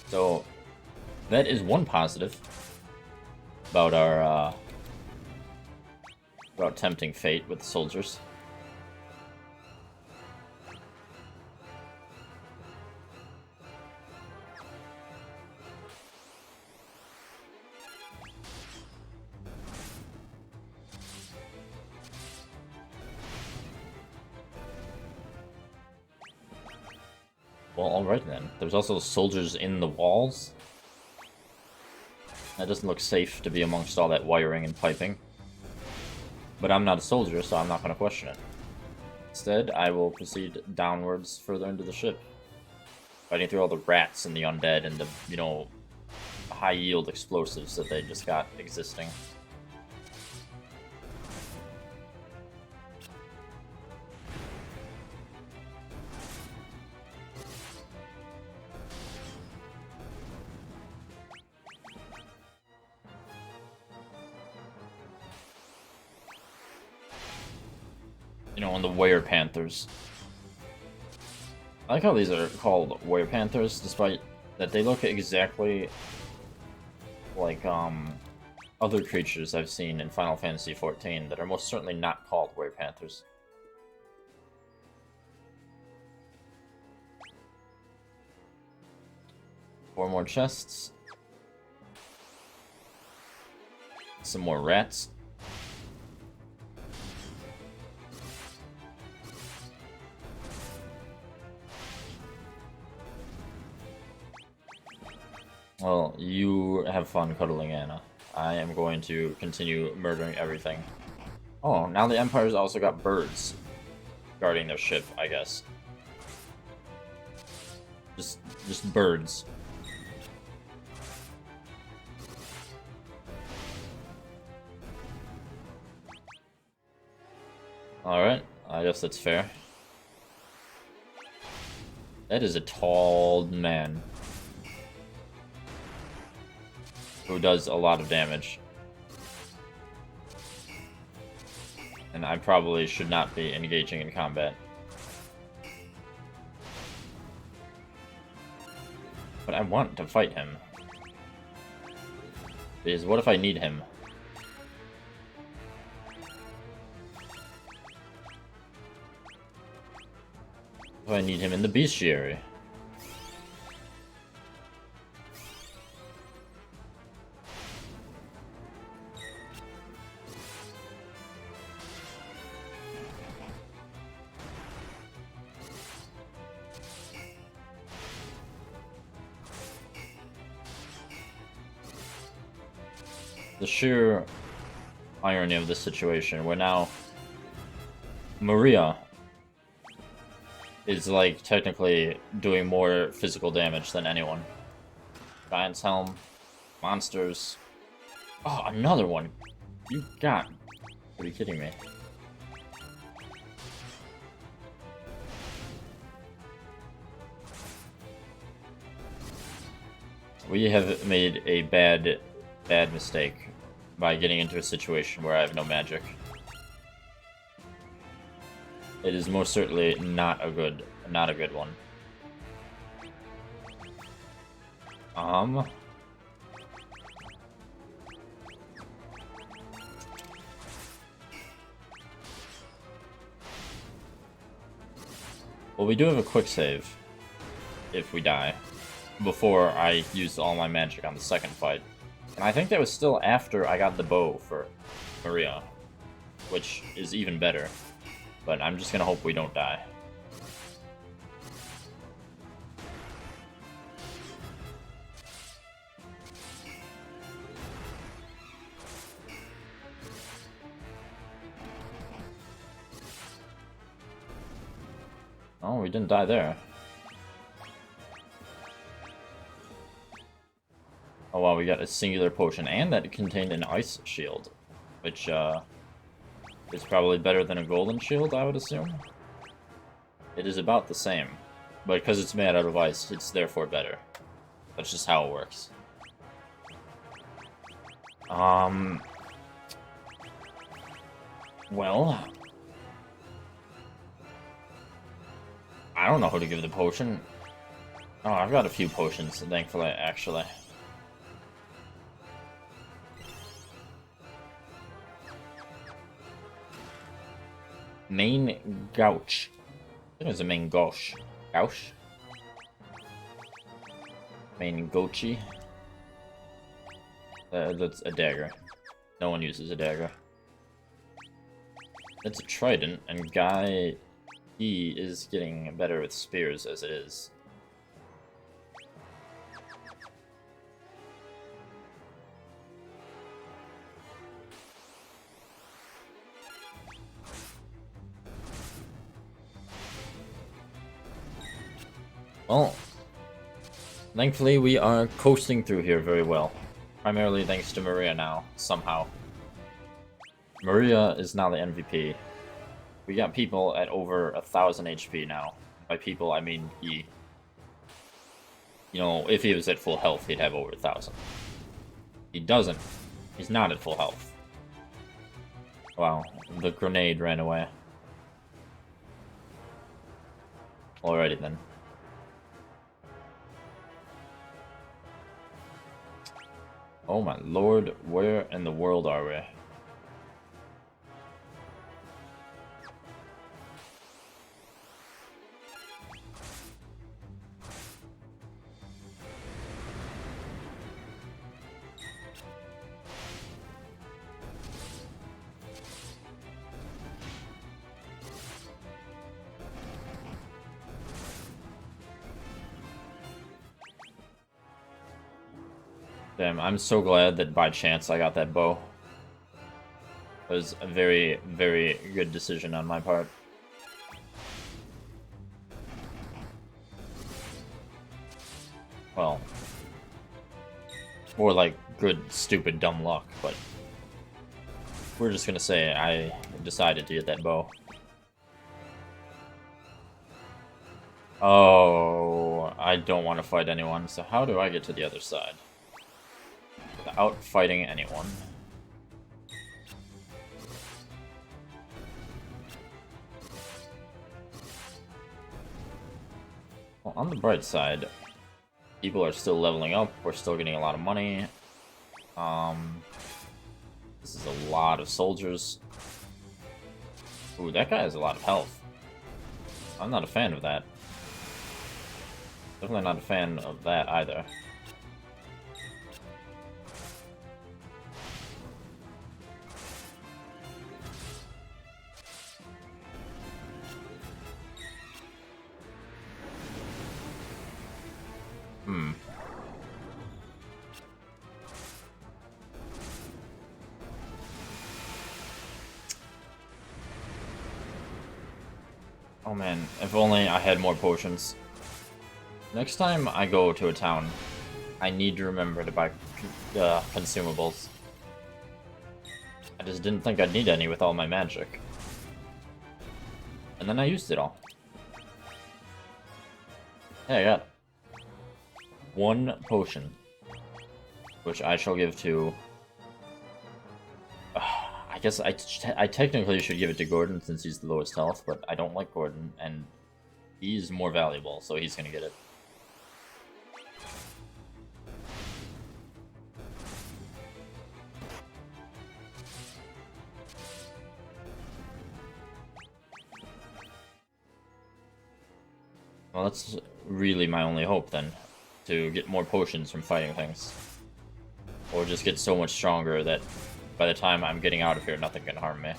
So, that is one positive about our, about tempting fate with the soldiers. Well, alright then. There's also soldiers in the walls. That doesn't look safe to be amongst all that wiring and piping. But I'm not a soldier, so I'm not going to question it. Instead, I will proceed downwards further into the ship. Fighting through all the rats and the undead and the, you know, high-yield explosives that they just got existing. You know, on the Were Panthers. I like how these are called Were Panthers, despite that they look exactly like, other creatures I've seen in Final Fantasy XIV that are most certainly not called Were Panthers. Four more chests. Some more rats. Well, you have fun cuddling Anna. I am going to continue murdering everything. Oh, now the Empire's also got birds guarding their ship, I guess. Just birds. Alright, I guess that's fair. That is a tall man who does a lot of damage. And I probably should not be engaging in combat. But I want to fight him. Because what if I need him? What if I need him in the bestiary? The sheer irony of this situation, where now Maria is, like, technically doing more physical damage than anyone. Giant's Helm, monsters. Oh, another one! You got... Are you kidding me? We have made a bad mistake by getting into a situation where I have no magic. It is most certainly not a good one. Well, we do have a quick save if we die before I used all my magic on the second fight. And I think that was still after I got the bow for Maria, which is even better. But I'm just gonna hope we don't die. Oh, we didn't die there. Oh wow, we got a singular potion, and that contained an ice shield, which is probably better than a golden shield, I would assume. It is about the same, but because it's made out of ice, it's therefore better. That's just how it works. Well, I don't know who to give the potion. Oh, I've got a few potions, thankfully, actually. Main Gouch. I think it was a main Gouch. Gouch? Main Gochi. That's a dagger. No one uses a dagger. It's a trident, and Guy, he is getting better with spears as it is. Well, thankfully we are coasting through here very well. Primarily thanks to Maria now, somehow. Maria is now the MVP. We got people at over 1,000 HP now. By people, I mean he. You know, if he was at full health, he'd have over 1,000. He doesn't. He's not at full health. Wow, the grenade ran away. Alrighty then. Oh my lord, where in the world are we? Damn, I'm so glad that by chance I got that bow. It was a very, very good decision on my part. Well, more like good, stupid, dumb luck, but we're just gonna say I decided to get that bow. Oh, I don't want to fight anyone, so how do I get to the other side? Without fighting anyone. Well, on the bright side, people are still leveling up, we're still getting a lot of money. This is a lot of soldiers. Ooh, that guy has a lot of health. I'm not a fan of that. Definitely not a fan of that either. Oh man, if only I had more potions. Next time I go to a town, I need to remember to buy consumables. I just didn't think I'd need any with all my magic. And then I used it all. Hey, I got one potion. which I shall give to... I guess I technically should give it to Gordon since he's the lowest health, but I don't like Gordon, and he's more valuable, so he's gonna get it. Well, that's really my only hope, then. To get more potions from fighting things. Or just get so much stronger that by the time I'm getting out of here, nothing can harm me.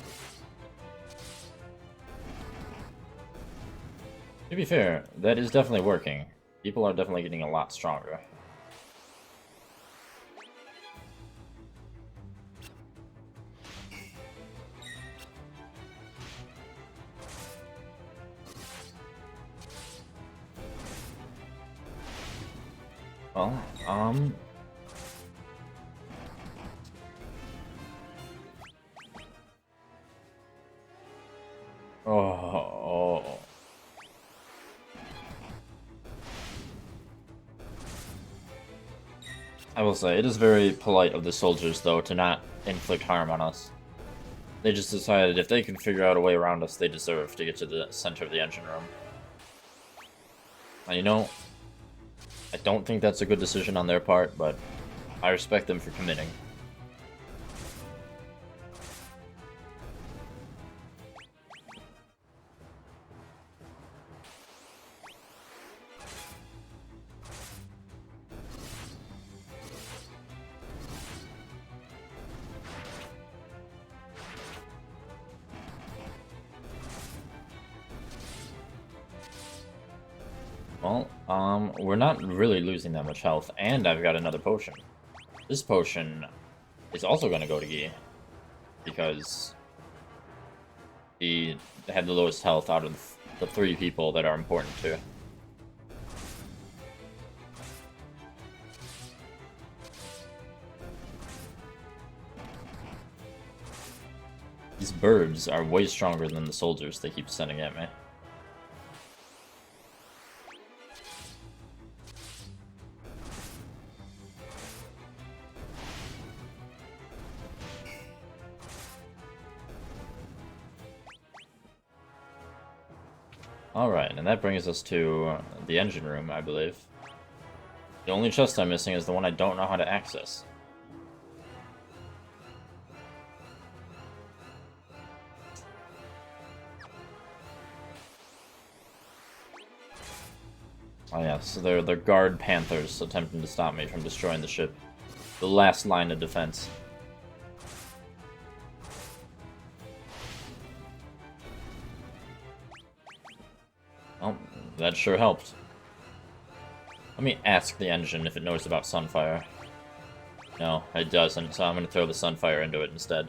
To be fair, that is definitely working. People are definitely getting a lot stronger. Well, Oh. I will say, it is very polite of the soldiers, though, to not inflict harm on us. They just decided if they can figure out a way around us, they deserve to get to the center of the engine room. And you know, I don't think that's a good decision on their part, but I respect them for committing. Well, we're not really losing that much health, and I've got another potion. This potion is also going to go to Guy, because he had the lowest health out of the 3 people that are important to. These birds are way stronger than the soldiers they keep sending at me. Alright, and that brings us to the engine room, I believe. The only chest I'm missing is the one I don't know how to access. Oh yeah, so they're guard panthers attempting to stop me from destroying the ship. The last line of defense. Well, that sure helped. Let me ask the engine if it knows about Sunfire. No, it doesn't, so I'm gonna throw the Sunfire into it instead.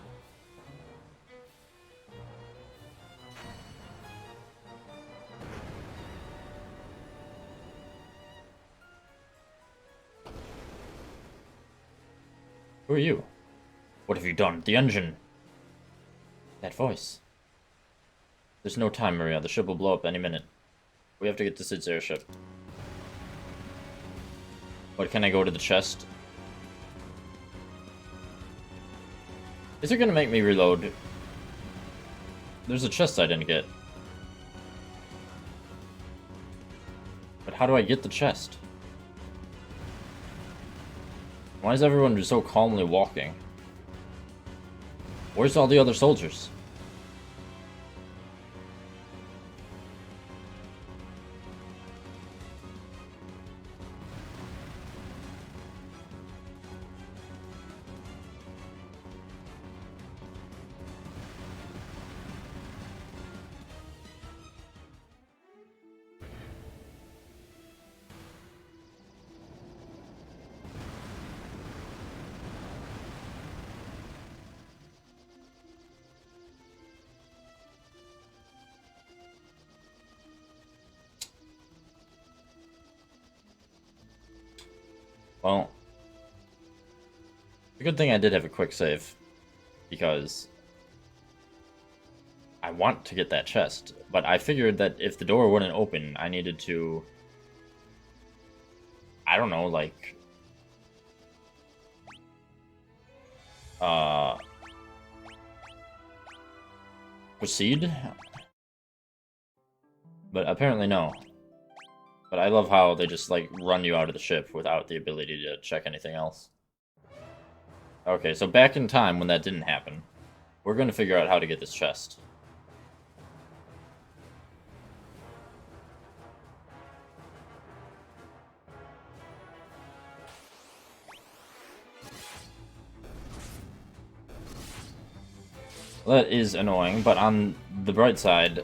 Who are you? What have you done? The engine! That voice. There's no time, Maria. The ship will blow up any minute. We have to get to Sid's airship. What, can I go to the chest? Is it gonna make me reload? There's a chest I didn't get. But how do I get the chest? Why is everyone just so calmly walking? Where's all the other soldiers? Well, it's a good thing I did have a quick save, because I want to get that chest, but I figured that if the door wouldn't open, I needed to, I don't know, like, proceed? But apparently no. But I love how they just, like, run you out of the ship without the ability to check anything else. Okay, so back in time when that didn't happen, we're gonna figure out how to get this chest. That is annoying, but on the bright side,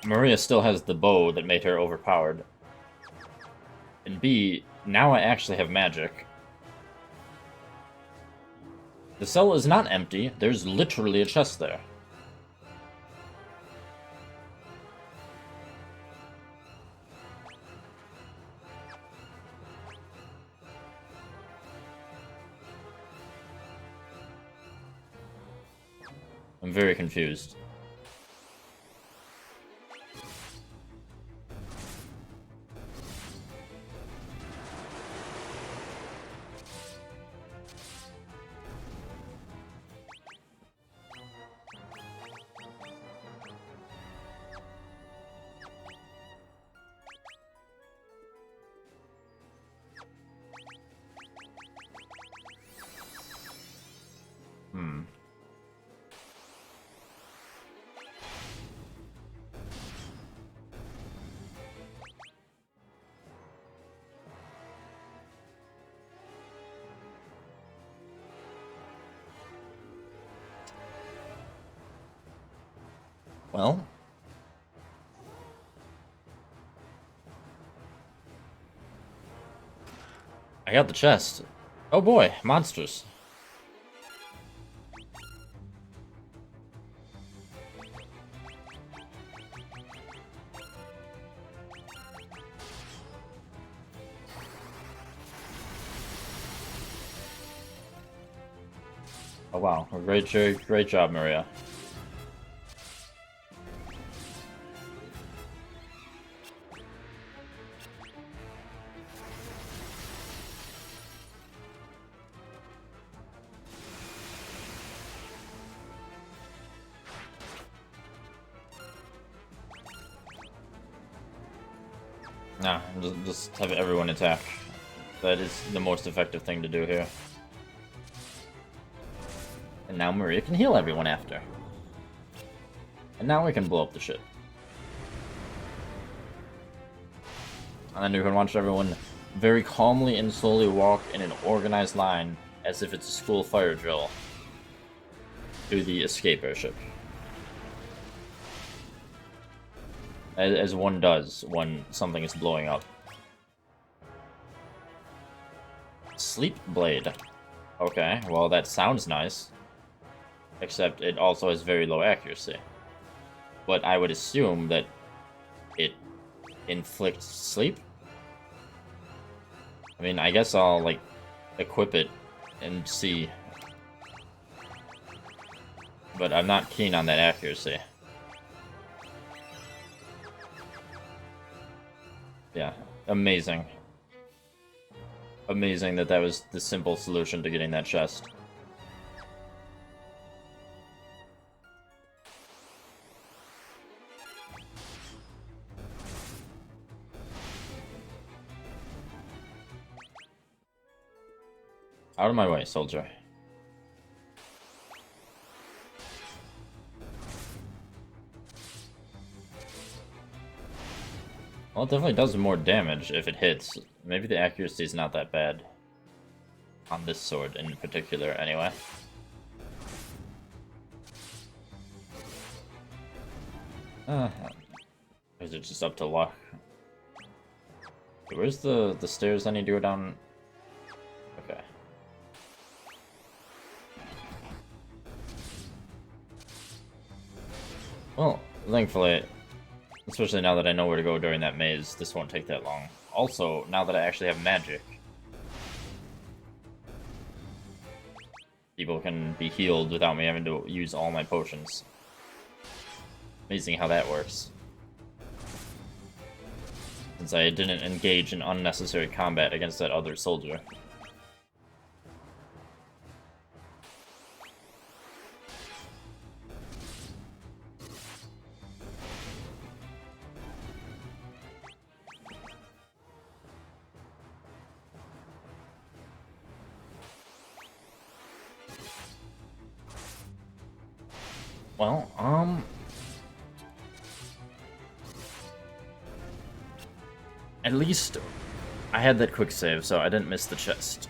Maria still has the bow that made her overpowered. And B, now I actually have magic. The cell is not empty, there's literally a chest there. I'm very confused. Well, I got the chest. Oh boy, monsters. Oh wow, great job, Maria. Nah, just have everyone attack. That is the most effective thing to do here. And now Maria can heal everyone after. And now we can blow up the ship. And then you can watch everyone very calmly and slowly walk in an organized line as if it's a school fire drill to the escape airship. As one does when something is blowing up. Sleep Blade. Okay, well that sounds nice. Except it also has very low accuracy. But I would assume that it inflicts sleep? I mean, I guess I'll, like, equip it and see. But I'm not keen on that accuracy. Yeah, amazing. Amazing that that was the simple solution to getting that chest. Out of my way, soldier. Well, it definitely does more damage if it hits. Maybe the accuracy is not that bad. On this sword in particular, anyway. Is it just up to luck? Where's the stairs I need to go down? Okay. Well, thankfully, especially now that I know where to go during that maze, this won't take that long. Also, now that I actually have magic, people can be healed without me having to use all my potions. Amazing how that works. Since I didn't engage in unnecessary combat against that other soldier. Well, at least I had that quick save, so I didn't miss the chest.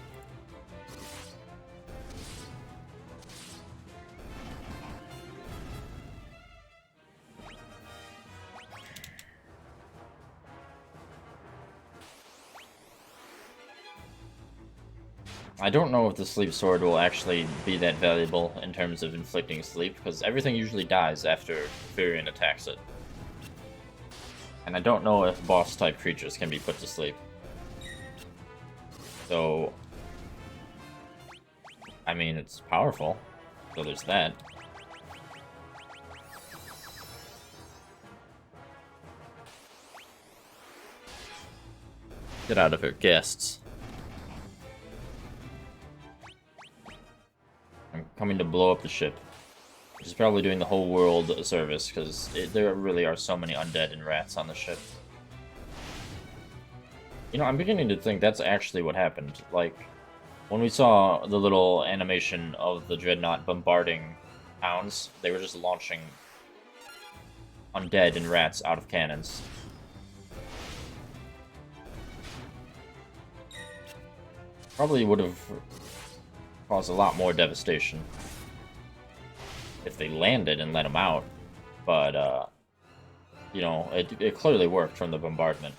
I don't know if the sleep sword will actually be that valuable in terms of inflicting sleep, because everything usually dies after Furion attacks it. And I don't know if boss-type creatures can be put to sleep. So, I mean, it's powerful, so there's that. Get out of here, guests. I'm coming to blow up the ship. Which is probably doing the whole world a service, because there really are so many undead and rats on the ship. You know, I'm beginning to think that's actually what happened. Like, when we saw the little animation of the Dreadnought bombarding towns, they were just launching undead and rats out of cannons. Probably would have caused a lot more devastation if they landed and let them out, but, you know, it clearly worked from the bombardment.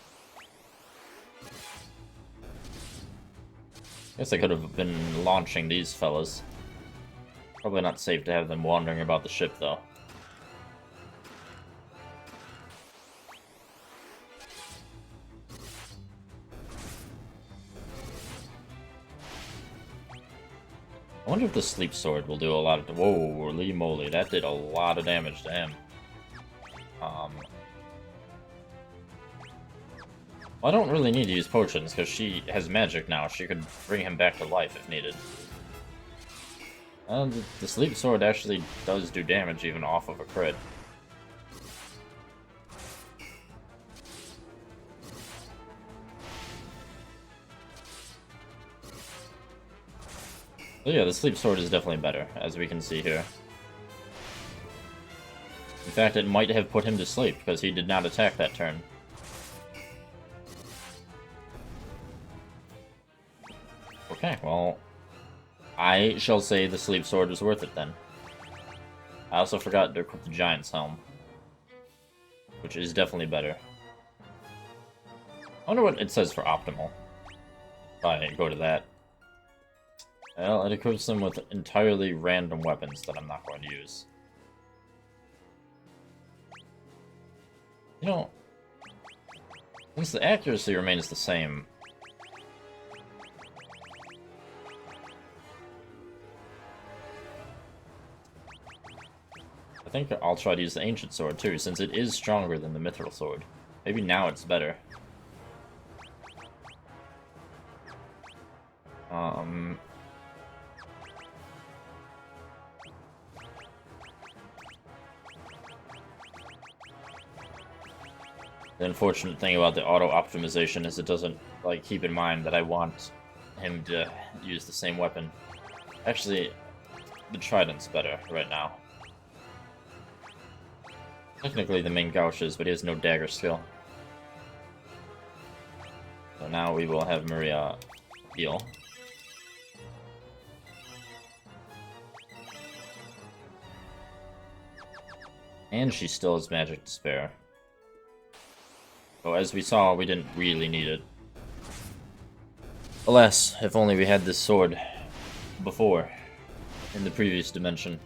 Guess I could have been launching these fellas. Probably not safe to have them wandering about the ship, though. I wonder if the sleep sword will do a lot of... Whoa, holy moly, that did a lot of damage to him. Well, I don't really need to use potions, because she has magic now. She could bring him back to life if needed. The sleep sword actually does do damage even off of a crit. So yeah, the sleep sword is definitely better, as we can see here. In fact, it might have put him to sleep, because he did not attack that turn. Okay, well, I shall say the sleep sword was worth it then. I also forgot to equip the Giant's Helm, which is definitely better. I wonder what it says for optimal, if I go to that. Well, it equips them with entirely random weapons that I'm not going to use. You know, since the accuracy remains the same, I think I'll try to use the Ancient Sword too, since it is stronger than the Mithril Sword. Maybe now it's better. The unfortunate thing about the auto-optimization is it doesn't, like, keep in mind that I want him to use the same weapon. Actually, the Trident's better right now. Technically the main Gauch is, but he has no dagger skill. So now we will have Maria heal. And she still has magic to spare. So as we saw, we didn't really need it. Alas, if only we had this sword before, in the previous dimension.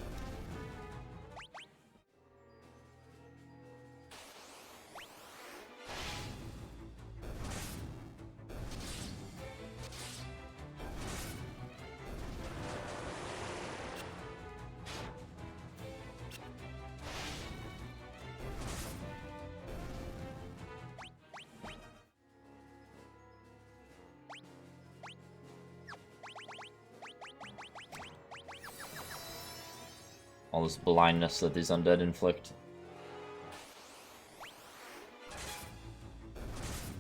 All this blindness that these undead inflict.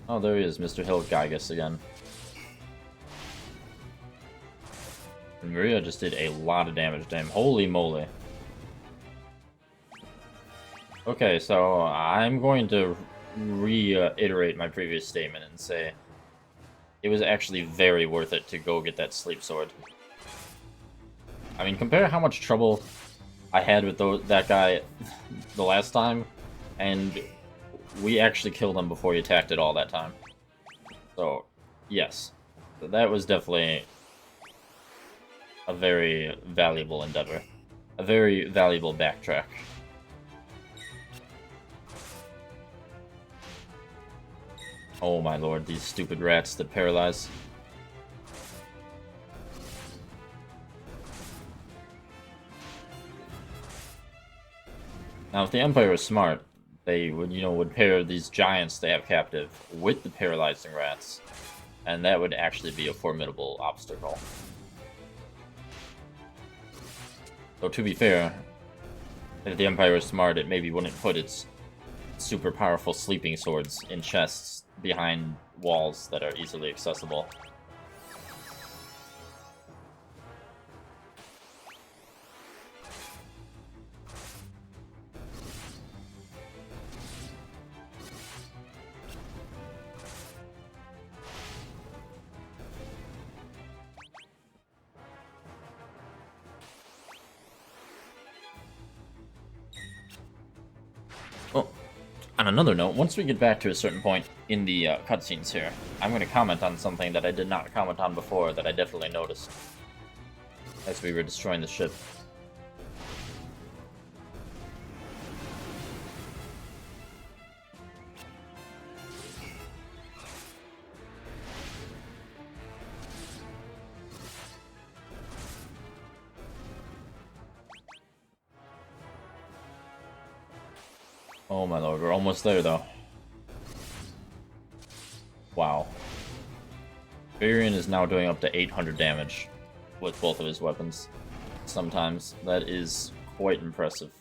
Oh, there he is, Mr. Hillgeigus again. And Maria just did a lot of damage to him. Holy moly. Okay, so I'm going to reiterate my previous statement and say it was actually very worth it to go get that sleep sword. I mean, compare how much trouble I had with that guy the last time, and we actually killed him before he attacked at all that time. So, yes, that was definitely a very valuable endeavor. A very valuable backtrack. Oh my lord, these stupid rats that paralyze. Now, if the Empire was smart, they would pair these giants they have captive with the paralyzing rats, and that would actually be a formidable obstacle. Though, to be fair, if the Empire was smart, it maybe wouldn't put its super powerful sleeping swords in chests behind walls that are easily accessible. Well, on another note, once we get back to a certain point in the cutscenes here, I'm going to comment on something that I did not comment on before that I definitely noticed as we were destroying the ship. Oh my lord, we're almost there though. Wow. Varian is now doing up to 800 damage with both of his weapons. Sometimes. That is quite impressive.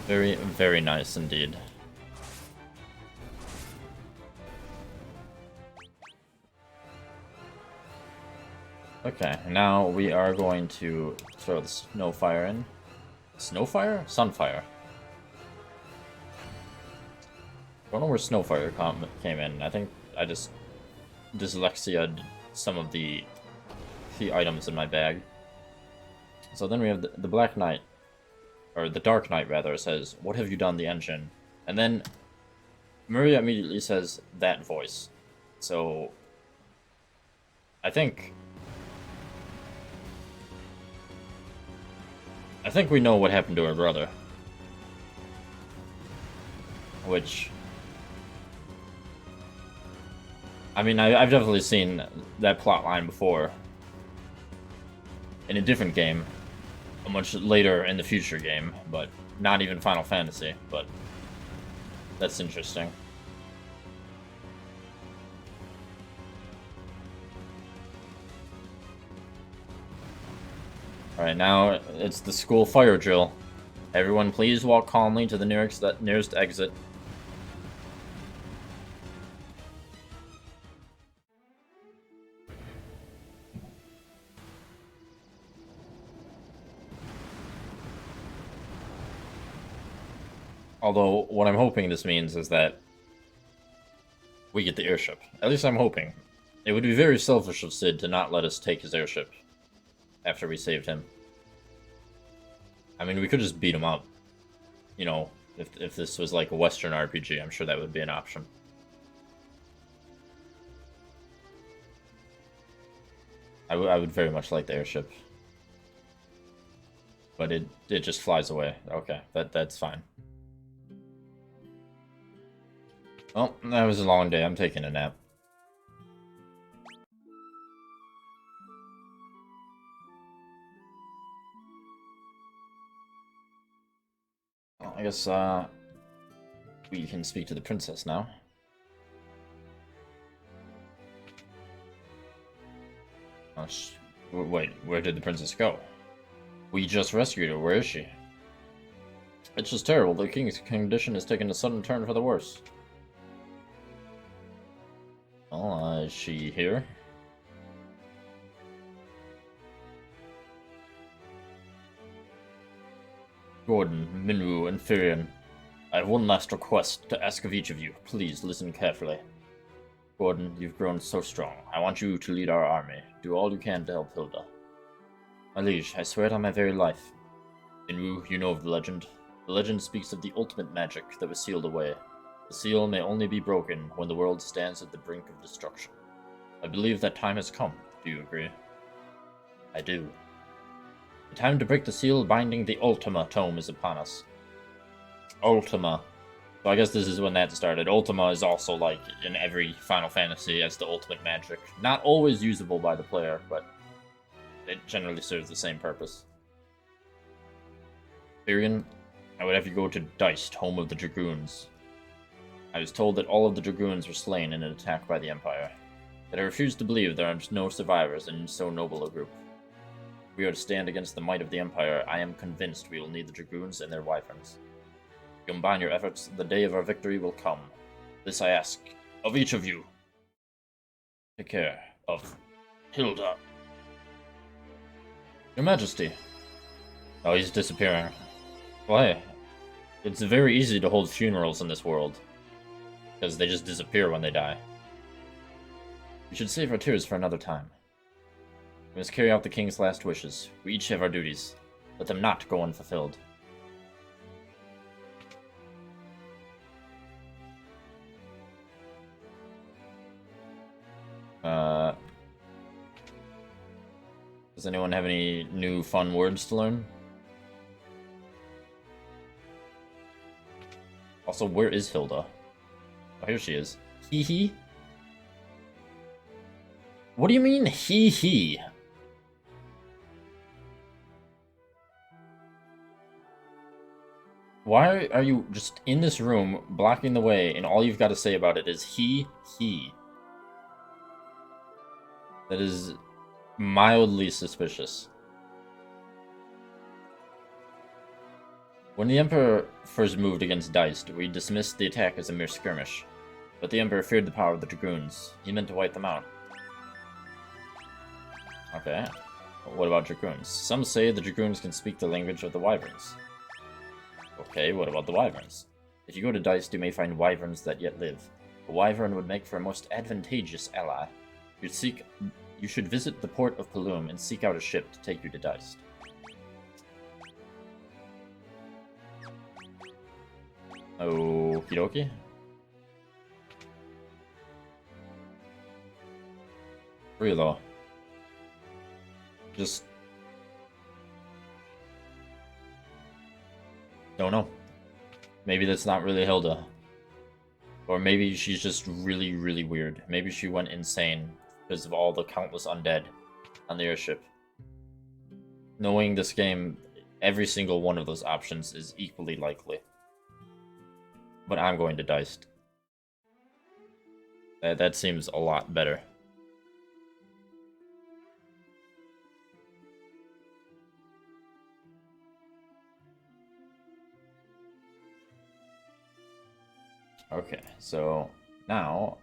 Very, very nice indeed. Okay, now we are going to throw the Snowfire in. Snowfire? Sunfire. Don't know where Snowfire came in. I think I just dyslexia'd some of the items in my bag. So then we have the Black Knight, or the Dark Knight rather, says, "What have you done, the engine?" And then Maria immediately says that voice. So I think we know what happened to her brother. Which, I mean, I've definitely seen that plot line before in a different game, a much later in the future game, but not even Final Fantasy, but that's interesting. Alright, now it's the school fire drill. Everyone please walk calmly to the nearest exit. Although, what I'm hoping this means is that we get the airship. At least I'm hoping. It would be very selfish of Sid to not let us take his airship after we saved him. I mean, we could just beat him up. You know, if this was like a Western RPG, I'm sure that would be an option. I would very much like the airship. But it just flies away. Okay, that's fine. Oh, that was a long day. I'm taking a nap. Well, I guess, we can speak to the princess now. Wait, where did the princess go? We just rescued her. Where is she? It's just terrible. The king's condition has taken a sudden turn for the worse. Well, is she here? Gordon, Minwu, and Firion, I have one last request to ask of each of you. Please listen carefully. Gordon, you've grown so strong. I want you to lead our army. Do all you can to help Hilda. My liege, I swear it on my very life. Minwu, you know of the legend. The legend speaks of the ultimate magic that was sealed away. The seal may only be broken when the world stands at the brink of destruction. I believe that time has come. Do you agree? I do. The time to break the seal binding the Ultima tome is upon us. Ultima. So I guess this is when that started. Ultima is also, like, in every Final Fantasy as the ultimate magic. Not always usable by the player, but it generally serves the same purpose. Firion, I would have you go to Deist, home of the Dragoons. I was told that all of the Dragoons were slain in an attack by the Empire. But I refuse to believe there are no survivors in so noble a group. If we are to stand against the might of the Empire, I am convinced we will need the Dragoons and their wyverns. Combine your efforts, the day of our victory will come. This I ask of each of you. Take care of Hilda. Your Majesty. Oh, he's disappearing. Why? It's very easy to hold funerals in this world, because they just disappear when they die. We should save our tears for another time. We must carry out the king's last wishes. We each have our duties. Let them not go unfulfilled. Does anyone have any new fun words to learn? Also, where is Hilda? Oh, here she is. Hee hee? What do you mean, hee hee? Why are you just in this room, blocking the way, and all you've got to say about it is he. That is mildly suspicious. When the Emperor first moved against Deist, we dismissed the attack as a mere skirmish. But the Emperor feared the power of the Dragoons. He meant to wipe them out. Okay. What about Dragoons? Some say the Dragoons can speak the language of the Wyverns. Okay, what about the Wyverns? If you go to Deist, you may find Wyverns that yet live. A Wyvern would make for a most advantageous ally. You should visit the port of Paloom and seek out a ship to take you to Deist. Okie dokie. Free though. Just don't know. Maybe that's not really Hilda. Or maybe she's just really, really weird. Maybe she went insane because of all the countless undead on the airship. Knowing this game, every single one of those options is equally likely. But I'm going to Deist. That seems a lot better. Okay, so now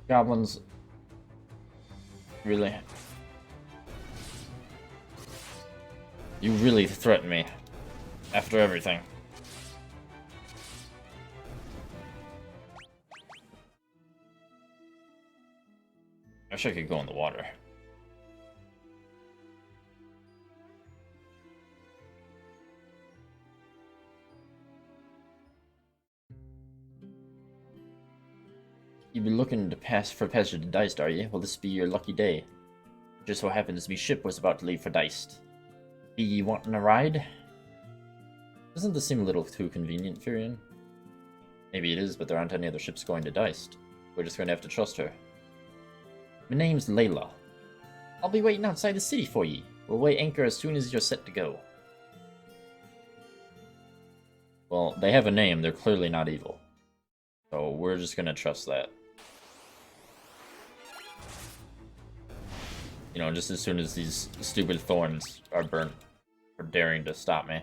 goblins really, you really threaten me after everything. I wish I could go in the water. You've been looking to for passage to Deist, are you? Will this be your lucky day? Just so happens my ship was about to leave for Deist. Be ye wanting a ride? Doesn't this seem a little too convenient, Firion? Maybe it is, but there aren't any other ships going to Deist. We're just going to have to trust her. My name's Layla. I'll be waiting outside the city for ye. We'll weigh anchor as soon as you're set to go. Well, they have a name. They're clearly not evil. So we're just going to trust that. You know, just as soon as these stupid thorns are burnt for daring to stop me.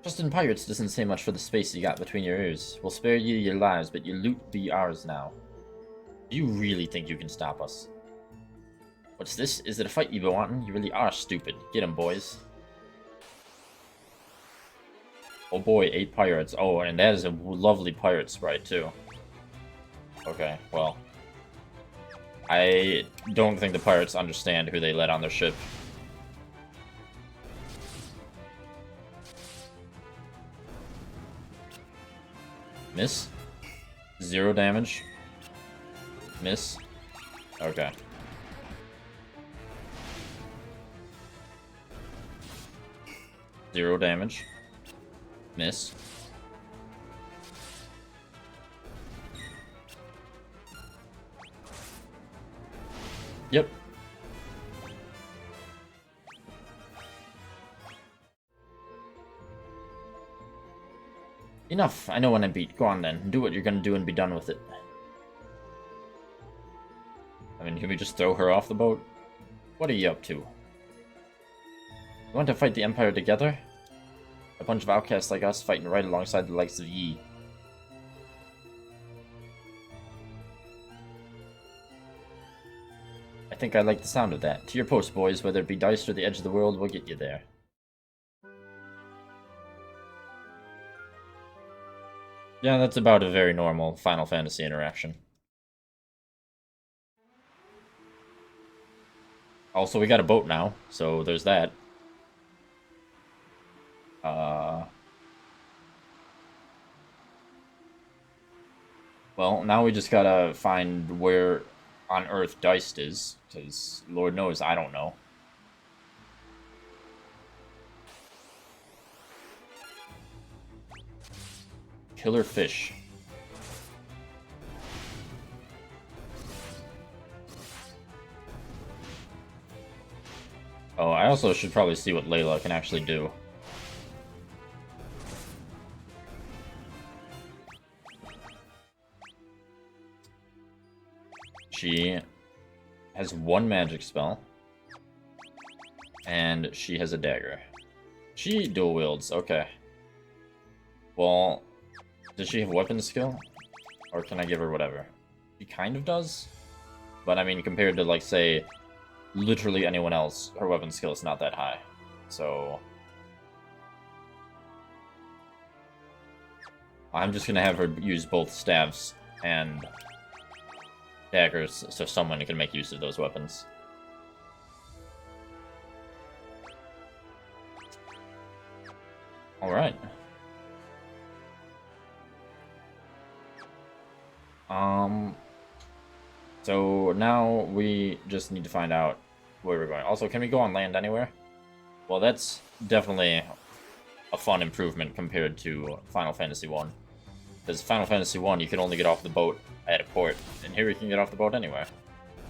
Trusting pirates doesn't say much for the space you got between your ears. We'll spare you your lives, but your loot be ours now. Do you really think you can stop us? What's this? Is it a fight you've been wanting? You really are stupid. Get 'em, boys. Oh boy, 8 pirates. Oh, and that is a lovely pirate sprite, too. Okay, well. I don't think the pirates understand who they let on their ship. Miss? 0 damage. Miss. Okay. Zero damage. Miss. Yep. Enough. I know when I beat. Go on then. Do what you're gonna do and be done with it. I mean, can we just throw her off the boat? What are you up to? You want to fight the Empire together? A bunch of outcasts like us fighting right alongside the likes of ye. I think I like the sound of that. To your post, boys. Whether it be Dice or the edge of the world, we'll get you there. Yeah, that's about a very normal Final Fantasy interaction. Also, we got a boat now, so there's that. Well, now we just gotta find where on Earth Diced is, because Lord knows I don't know. Killer fish. Oh, I also should probably see what Layla can actually do. She has 1 magic spell. And she has a dagger. She dual wields, okay. Well, does she have weapon skill? Or can I give her whatever? She kind of does. But I mean, compared to, like, say, literally anyone else, her weapon skill is not that high. So I'm just gonna have her use both staves and daggers so someone can make use of those weapons. Alright. So now we just need to find out where we're going. Also, can we go on land anywhere? Well, that's definitely a fun improvement compared to Final Fantasy 1. Because Final Fantasy 1, you could only get off the boat at a port, and here we can get off the boat anywhere.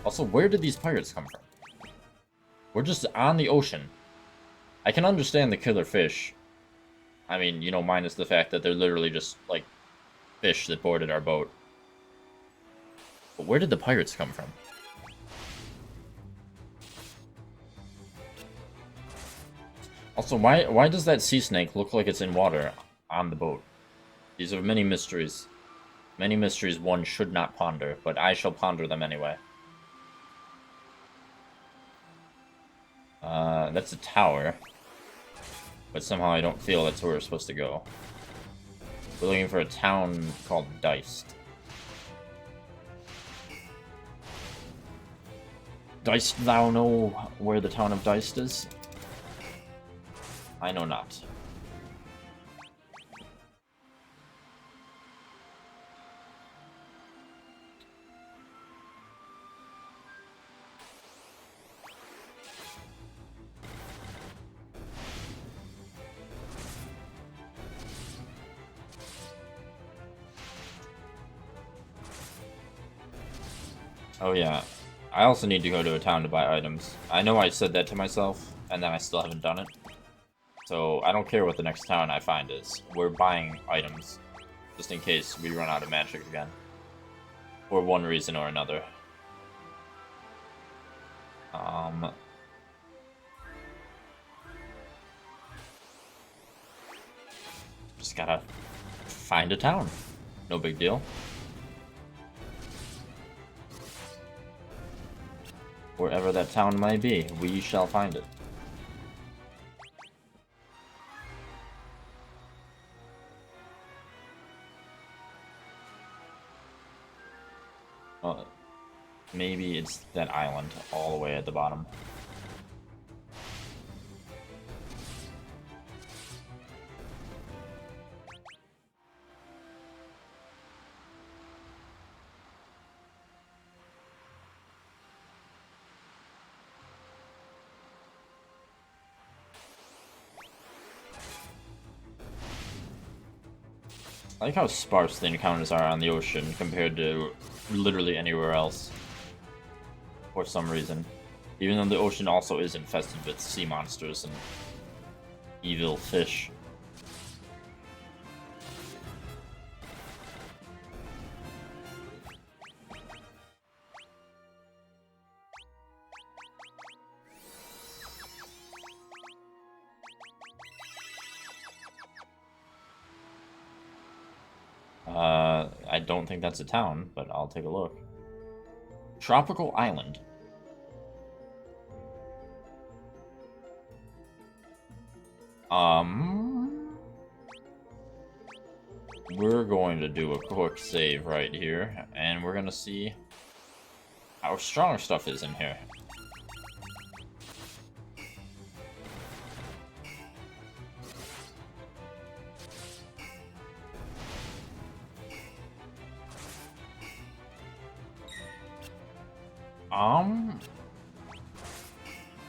Also, where did these pirates come from? We're just on the ocean. I can understand the killer fish. I mean, you know, minus the fact that they're literally just, like, fish that boarded our boat. But where did the pirates come from? Also, why does that sea snake look like it's in water on the boat? These are many mysteries. Many mysteries one should not ponder, but I shall ponder them anyway. That's a tower. But somehow I don't feel that's where we're supposed to go. We're looking for a town called Diced. Diced thou know where the town of Diced is? I know not. Oh yeah, I also need to go to a town to buy items. I know I said that to myself, and then I still haven't done it. So I don't care what the next town I find is. We're buying items, just in case we run out of magic again. For one reason or another. Just gotta find a town. No big deal. Wherever that town might be, we shall find it. Maybe it's that island all the way at the bottom. I like how sparse the encounters are on the ocean compared to literally anywhere else. For some reason. Even though the ocean also is infested with sea monsters and evil fish. I don't think that's a town, but I'll take a look. Tropical Island. We're going to do a quick save right here, and we're gonna see how strong stuff is in here.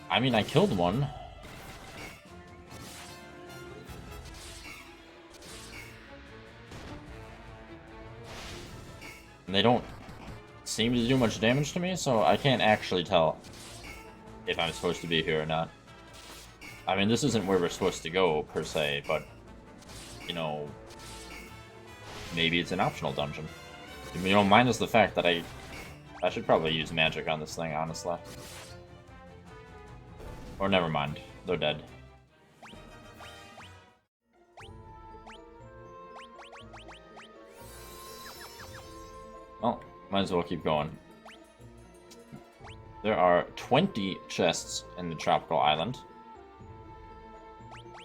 I mean, I killed one. And they don't seem to do much damage to me, so I can't actually tell if I'm supposed to be here or not. I mean, this isn't where we're supposed to go, per se, but, you know, maybe it's an optional dungeon. You know, minus the fact that I should probably use magic on this thing, honestly. Or never mind, they're dead. Well, might as well keep going. There are 20 chests in the tropical island.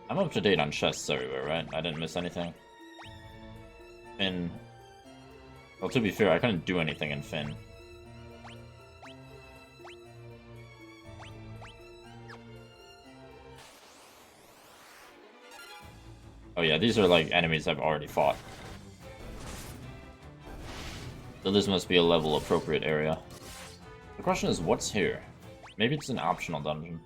I'm up to date on chests everywhere, right? I didn't miss anything. Finn. Well, to be fair, I couldn't do anything in Finn. Oh yeah, these are like enemies I've already fought. So this must be a level appropriate area. The question is, what's here? Maybe it's an optional dungeon.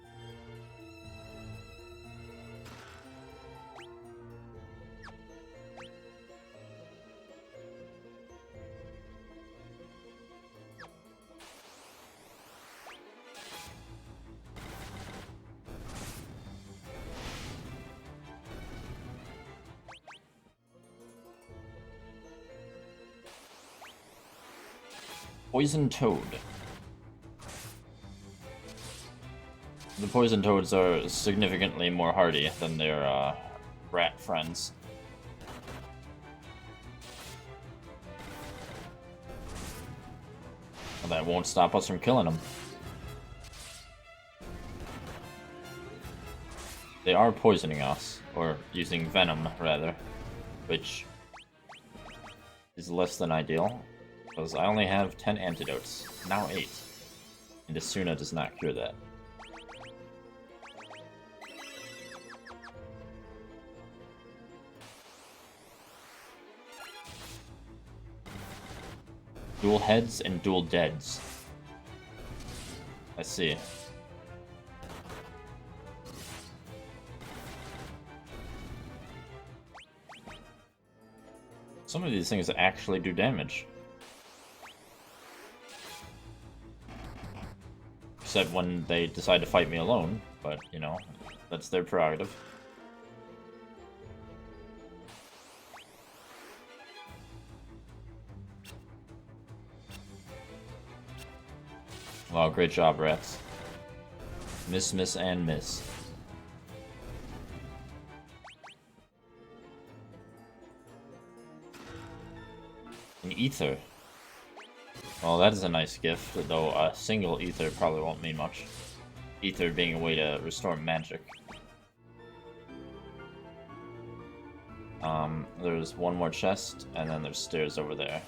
Poison Toad. The poison toads are significantly more hardy than their rat friends. Well, that won't stop us from killing them. They are poisoning us, or using venom, rather, which is less than ideal. Because I only have 10 antidotes, now 8. And Asuna does not cure that. Dual heads and dual deads. I see. Some of these things actually do damage. Except when they decide to fight me alone, but, you know, that's their prerogative. Wow, great job, rats. Miss, miss, and miss. An ether. Well, that is a nice gift, though a single ether probably won't mean much. Ether being a way to restore magic. There's one more chest, and then there's stairs over there.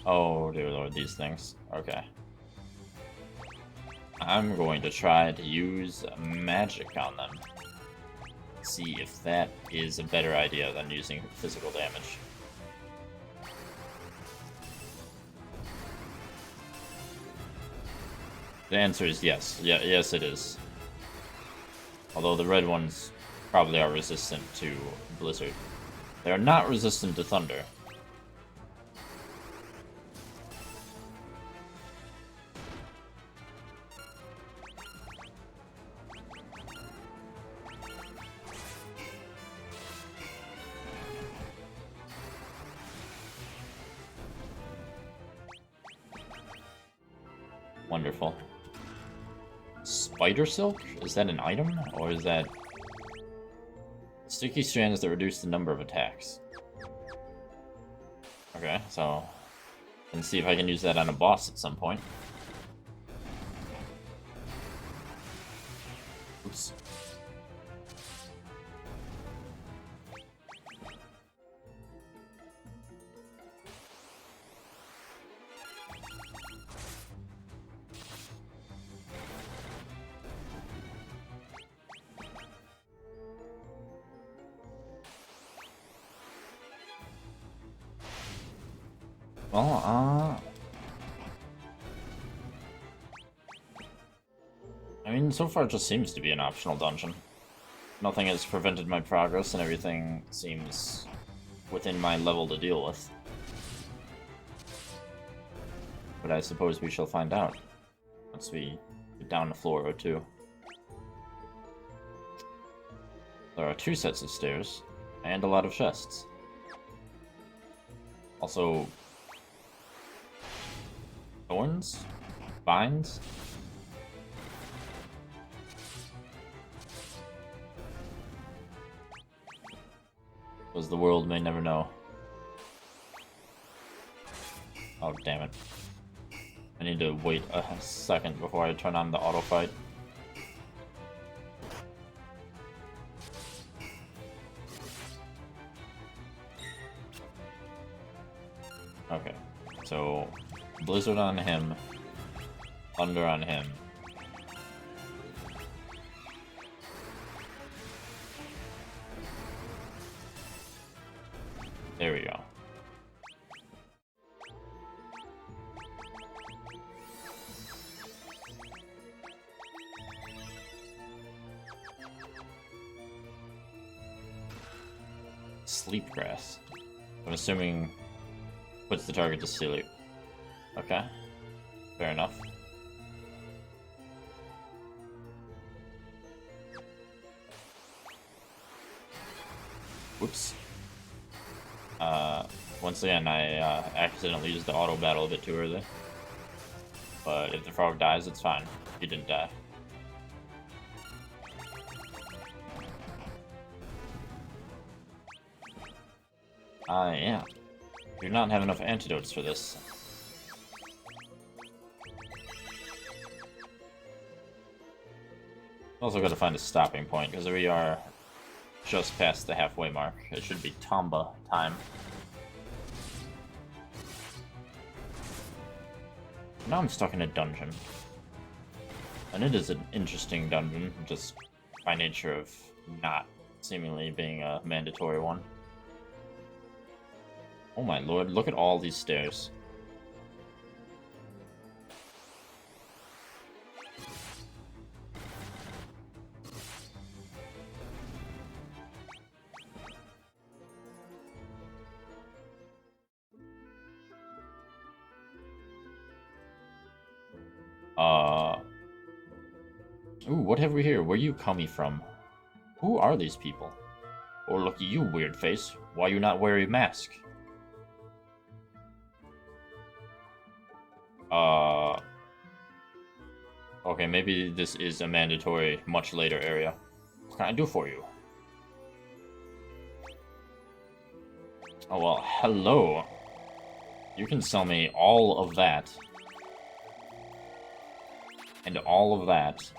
Oh, dear lord, these things. Okay. I'm going to try to use magic on them. See if that is a better idea than using physical damage. The answer is yes. Yeah, yes it is. Although the red ones probably are resistant to Blizzard. They are not resistant to Thunder. Wonderful. Spider silk? Is that an item? Or is that... Sticky strands that reduce the number of attacks. Okay, so... Let's see if I can use that on a boss at some point. Oops. Well, I mean, so far it just seems to be an optional dungeon. Nothing has prevented my progress, and everything seems within my level to deal with. But I suppose we shall find out once we get down a floor or two. There are 2 sets of stairs, and a lot of chests. Also... thorns? Vines? Because the world may never know. Oh, damn it. I need to wait a second before I turn on the auto fight. Okay, so Blizzard on him, Thunder on him. There we go. Sleep grass. I'm assuming puts the target to sleep. Okay. Fair enough. Whoops. Once again, I accidentally used the auto battle a bit too early. But if the frog dies, it's fine. He didn't die. Yeah. Do not have enough antidotes for this. Also gotta find a stopping point, because we are just past the halfway mark. It should be Tomba time. Now I'm stuck in a dungeon. And it is an interesting dungeon, just by nature of not seemingly being a mandatory one. Oh my lord, look at all these stairs. Ooh, what have we here? Where you coming from? Who are these people? Oh, look at you, weird face. Why you not wearing a mask? Okay, maybe this is a mandatory, much later area. What can I do for you? Oh, well, hello. You can sell me all of that. And all of that.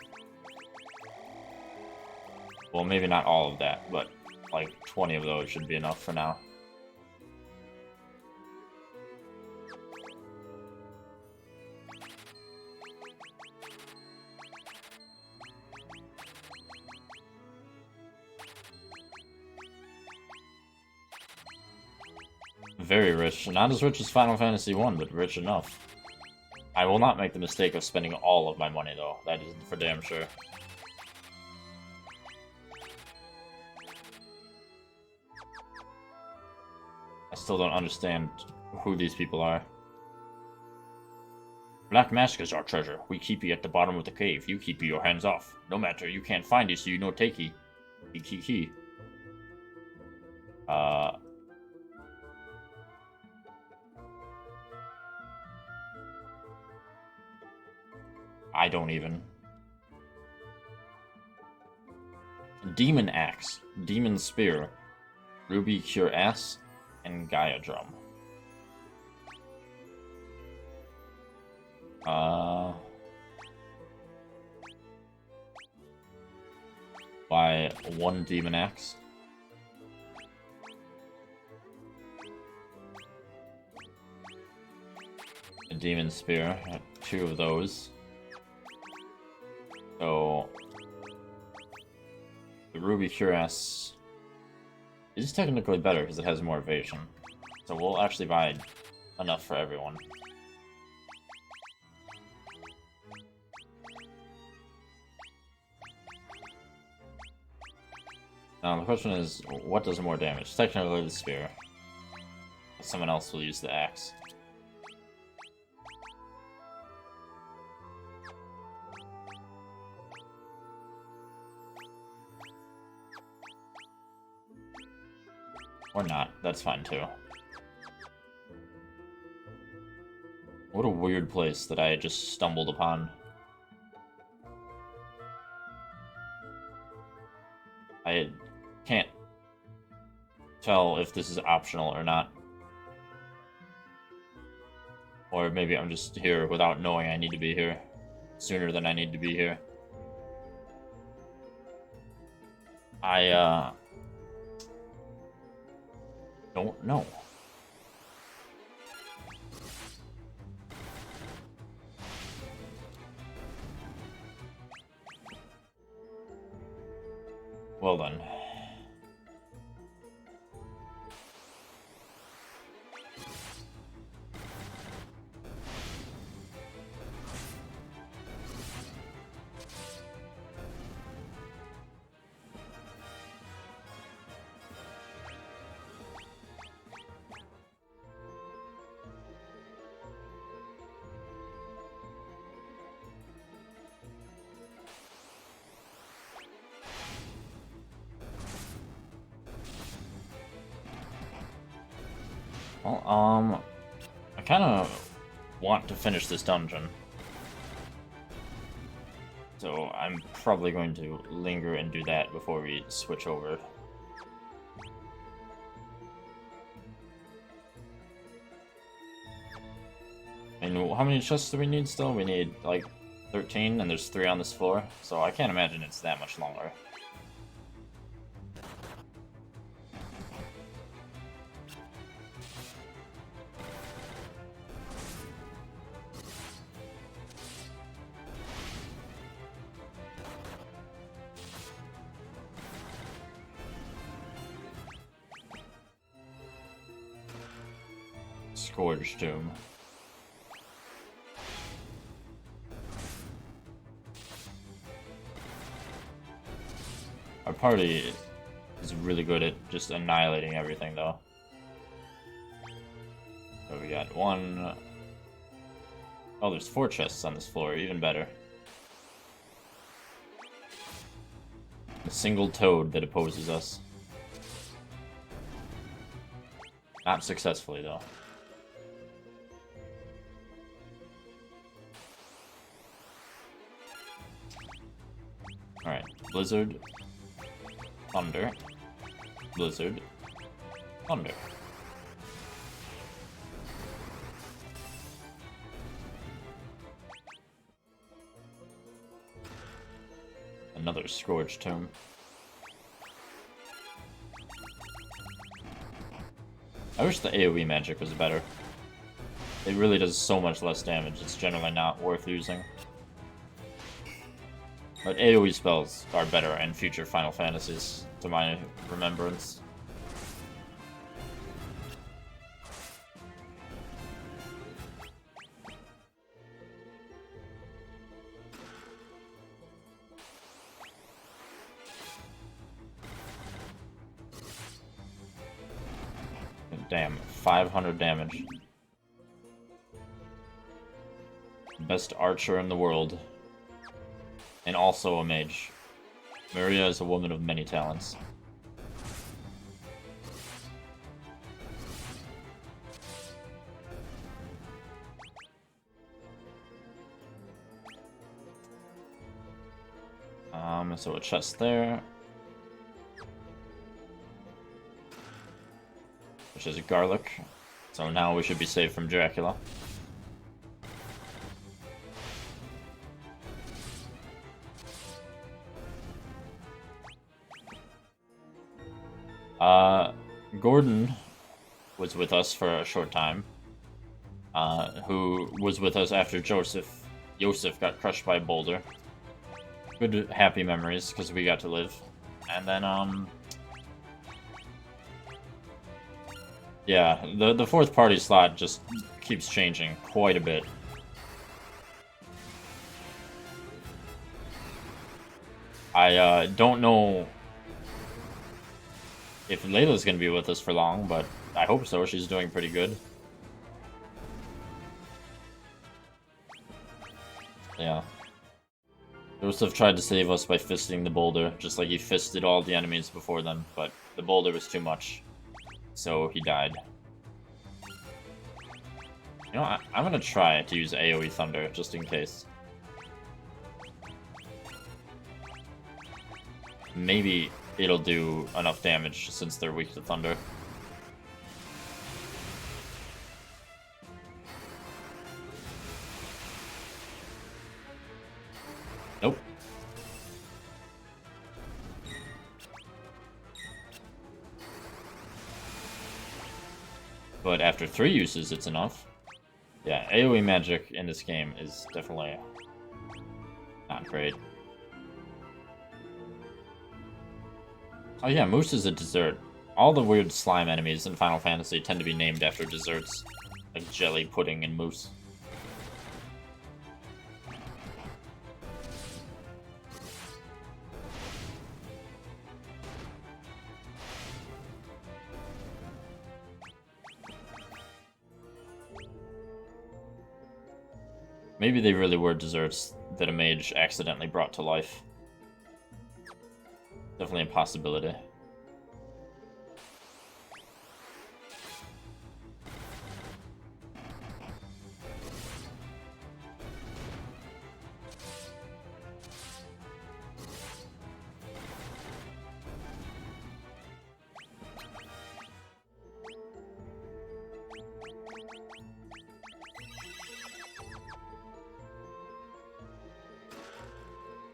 Well, maybe not all of that, but like 20 of those should be enough for now. Very rich. Not as rich as Final Fantasy 1, but rich enough. I will not make the mistake of spending all of my money, though. That is for damn sure. I still don't understand who these people are. Black Mask is our treasure. We keep you at the bottom of the cave. You keep your hands off. No matter, you can't find you, so you no takey. Key. I don't even. Demon Axe, Demon Spear, Ruby Cure Ass, and Gaia Drum. Buy one Demon Axe. A Demon Spear, 2 of those. So, the Ruby Cuirass is technically better because it has more evasion. So we'll actually buy enough for everyone. Now the question is, what does more damage? Technically the spear. Someone else will use the axe. Or not, that's fine too. What a weird place that I just stumbled upon. I can't tell if this is optional or not. Or maybe I'm just here without knowing I need to be here sooner than I need to be here. I don't know. Well then. Well, I kind of want to finish this dungeon. So I'm probably going to linger and do that before we switch over. And how many chests do we need still? We need, like, 13, and there's 3 on this floor, so I can't imagine it's that much longer. Scourge Tomb. Our party is really good at just annihilating everything, though. So we got 1... Oh, there's 4 chests on this floor, even better. A single toad that opposes us. Not successfully, though. Alright, Blizzard, Thunder, Blizzard, Thunder. Another Scourge Tome. I wish the AoE magic was better. It really does so much less damage, it's generally not worth using. But AoE spells are better in future Final Fantasies, to my remembrance. Damn, 500 damage. Best archer in the world. And also a mage. Maria is a woman of many talents. So a chest there. Which is garlic. So now we should be safe from Dracula. Gordon was with us for a short time. Who was with us after Joseph got crushed by a boulder. Good, happy memories, because we got to live. And then, yeah, the fourth party slot just keeps changing quite a bit. I don't know if Layla's gonna be with us for long, but I hope so. She's doing pretty good. Yeah. Joseph tried to save us by fisting the boulder, just like he fisted all the enemies before them, but the boulder was too much. So he died. You know, I'm gonna try to use AoE Thunder, just in case. Maybe it'll do enough damage, since they're weak to Thunder. Nope. But after 3 uses, it's enough. Yeah, AoE magic in this game is definitely not great. Oh yeah, Moose is a dessert. All the weird slime enemies in Final Fantasy tend to be named after desserts, like jelly, pudding, and mousse. Maybe they really were desserts that a mage accidentally brought to life. Definitely a possibility.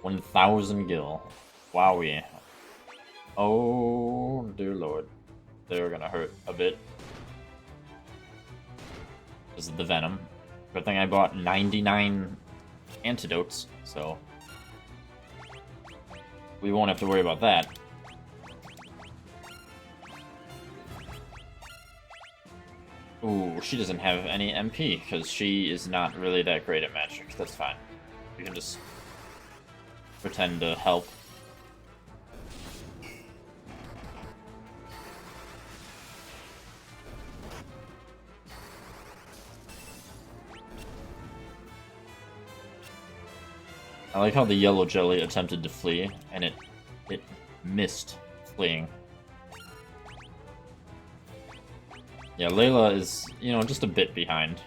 $1,000 gil. Wowie. Oh, dear lord. They're gonna hurt a bit. This is the venom. Good thing I bought 99 antidotes, so we won't have to worry about that. Ooh, she doesn't have any MP, because she is not really that great at magic. That's fine. You can just pretend to help. I like how the yellow jelly attempted to flee, and it It missed fleeing. Yeah, Layla is, you know, just a bit behind.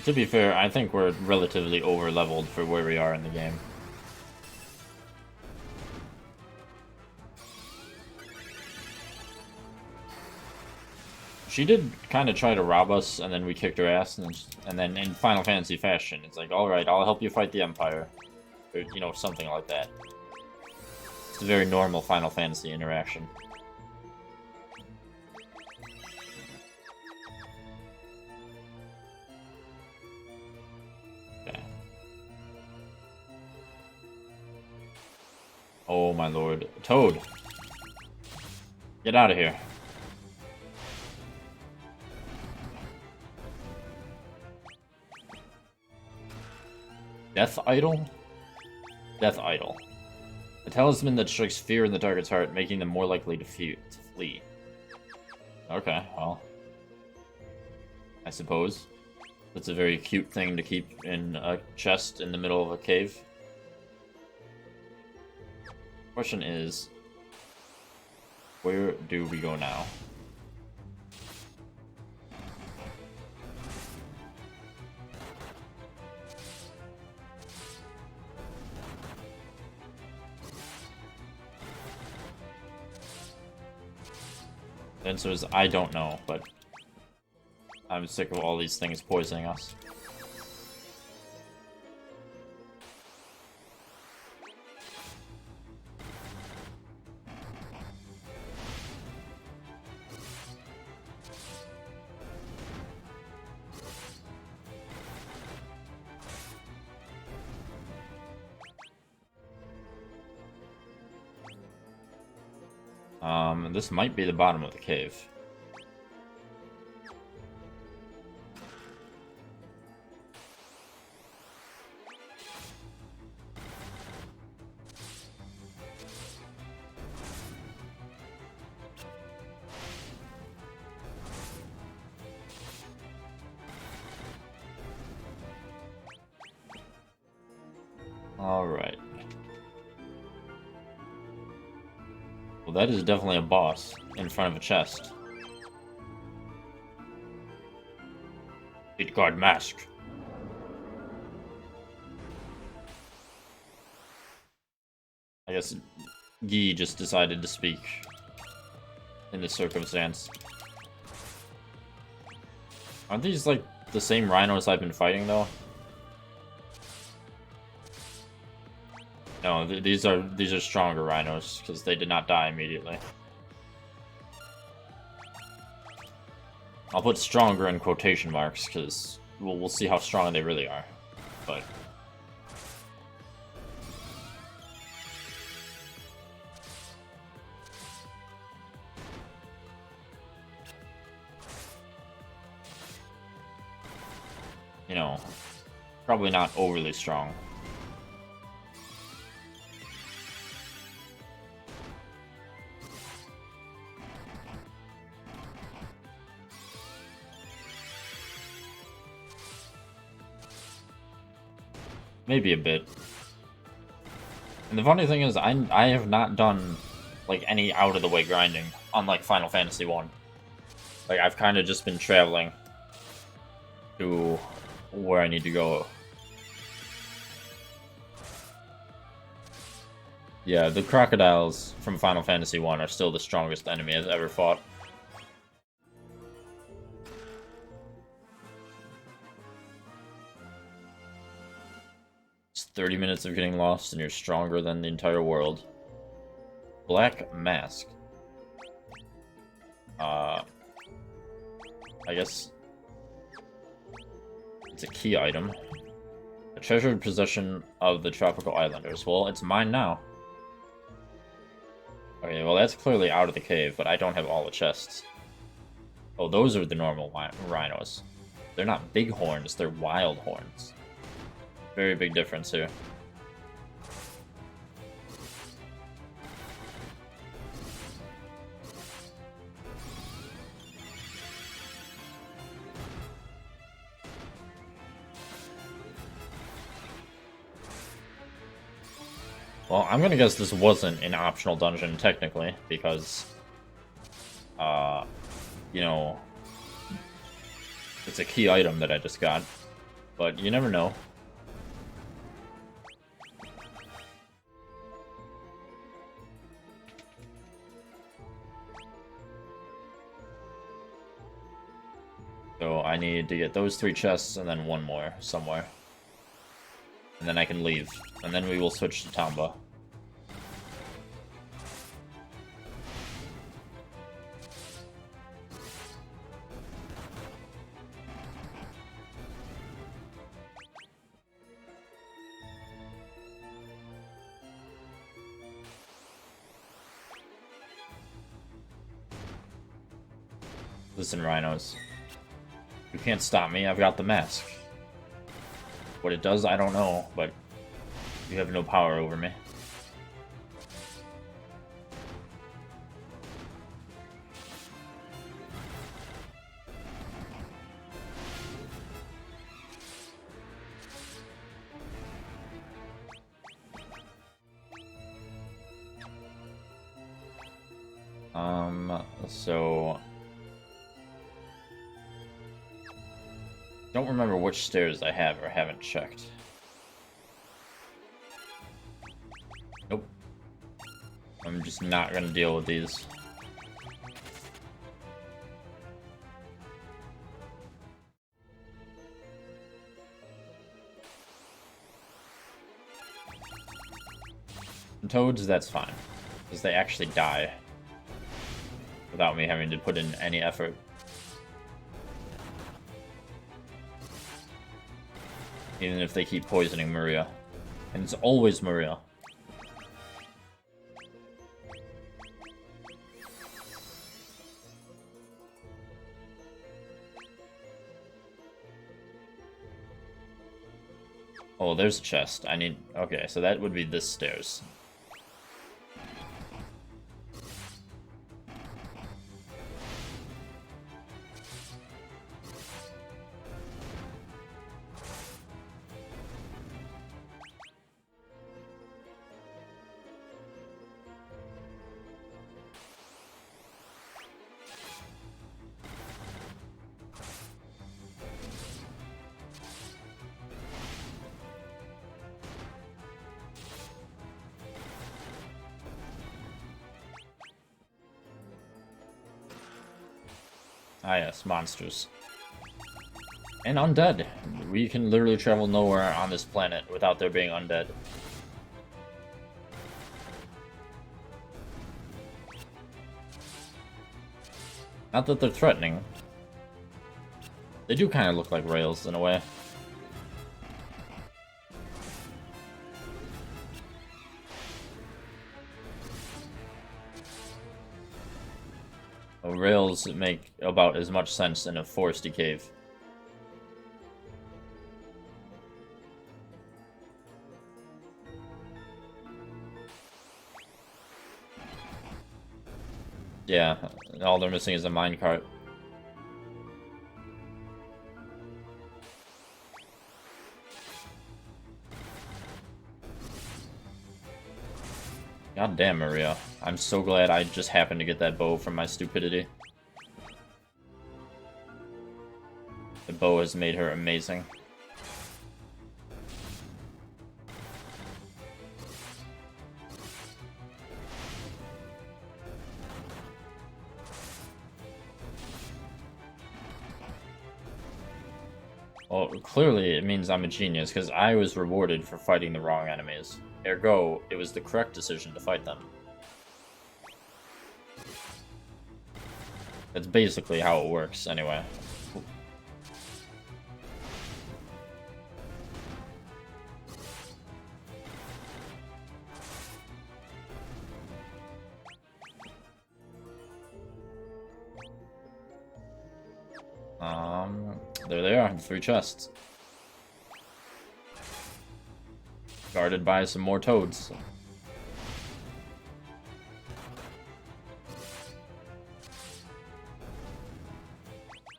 To be fair, I think we're relatively over-leveled for where we are in the game. She did kind of try to rob us, and then we kicked her ass, and then in Final Fantasy fashion, it's like, alright, I'll help you fight the Empire. Or, you know, something like that. It's a very normal Final Fantasy interaction. Okay. Oh my lord. Toad! Get out of here. Death Idol? Death Idol. A talisman that strikes fear in the target's heart, making them more likely to flee. Okay, well. I suppose. That's a very cute thing to keep in a chest in the middle of a cave. Question is, where do we go now? The answer is, I don't know, but I'm sick of all these things poisoning us. This might be the bottom of the cave. All right. Well, that is definitely a boss in front of a chest. Beat guard mask. I guess Guy just decided to speak in this circumstance. Aren't these like the same rhinos I've been fighting though? No, these are stronger rhinos because they did not die immediately. I'll put stronger in quotation marks because we'll see how strong they really are. But you know, probably not overly strong. Maybe a bit. And the funny thing is, I have not done like any out of the way grinding, unlike Final Fantasy 1. Like I've kind of just been traveling to where I need to go. Yeah, the crocodiles from Final Fantasy 1 are still the strongest enemy I've ever fought. It's 30 minutes of getting lost and you're stronger than the entire world. Black Mask. I guess it's a key item. A treasured possession of the tropical islanders. Well, it's mine now. Okay, well that's clearly out of the cave, but I don't have all the chests. Oh, those are the normal rhinos. They're not big horns, they're wild horns. Very big difference here. Well, I'm gonna guess this wasn't an optional dungeon, technically, because, you know, it's a key item that I just got. But you never know. So I need to get those 3 chests and then one more somewhere. And then I can leave. And then we will switch to Tamba. Listen, rhinos. You can't stop me, I've got the mask. What it does, I don't know, but you have no power over me. So... Don't remember which stairs I have or haven't checked. Nope. I'm just not gonna deal with these. And toads, that's fine. Because they actually die. Without me having to put in any effort. Even if they keep poisoning Maria. And it's always Maria. Oh, there's a chest. I need... Okay, so that would be this stairs. Ah yes, monsters. And undead. We can literally travel nowhere on this planet without there being undead. Not that they're threatening. They do kind of look like rails in a way. Rails make about as much sense in a foresty cave. Yeah, all they're missing is a minecart. God damn, Maria. I'm so glad I just happened to get that bow from my stupidity. The bow has made her amazing. Well, clearly it means I'm a genius, because I was rewarded for fighting the wrong enemies. Ergo, it was the correct decision to fight them. That's basically how it works, anyway. There they are, 3 chests. Guarded by some more toads.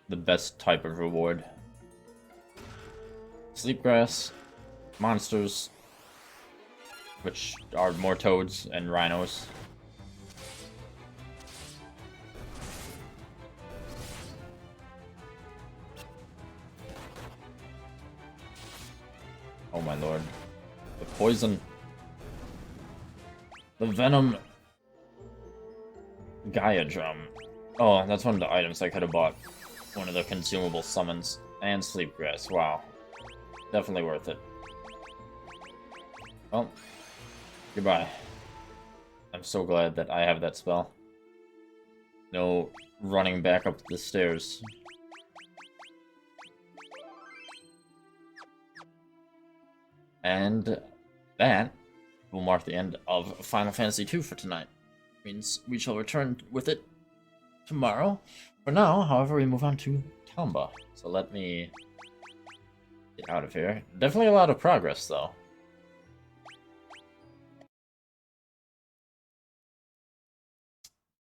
The best type of reward. Sleepgrass, monsters, which are more toads and rhinos. Oh my lord. The poison. The venom. Gaia drum. Oh, that's one of the items I could have bought. One of the consumable summons. And sleep grass. Wow. Definitely worth it. Well, goodbye. I'm so glad that I have that spell. No running back up the stairs. And that will mark the end of Final Fantasy II for tonight. Means we shall return with it tomorrow. For now, however, we move on to Tomba. So let me get out of here. Definitely a lot of progress, though.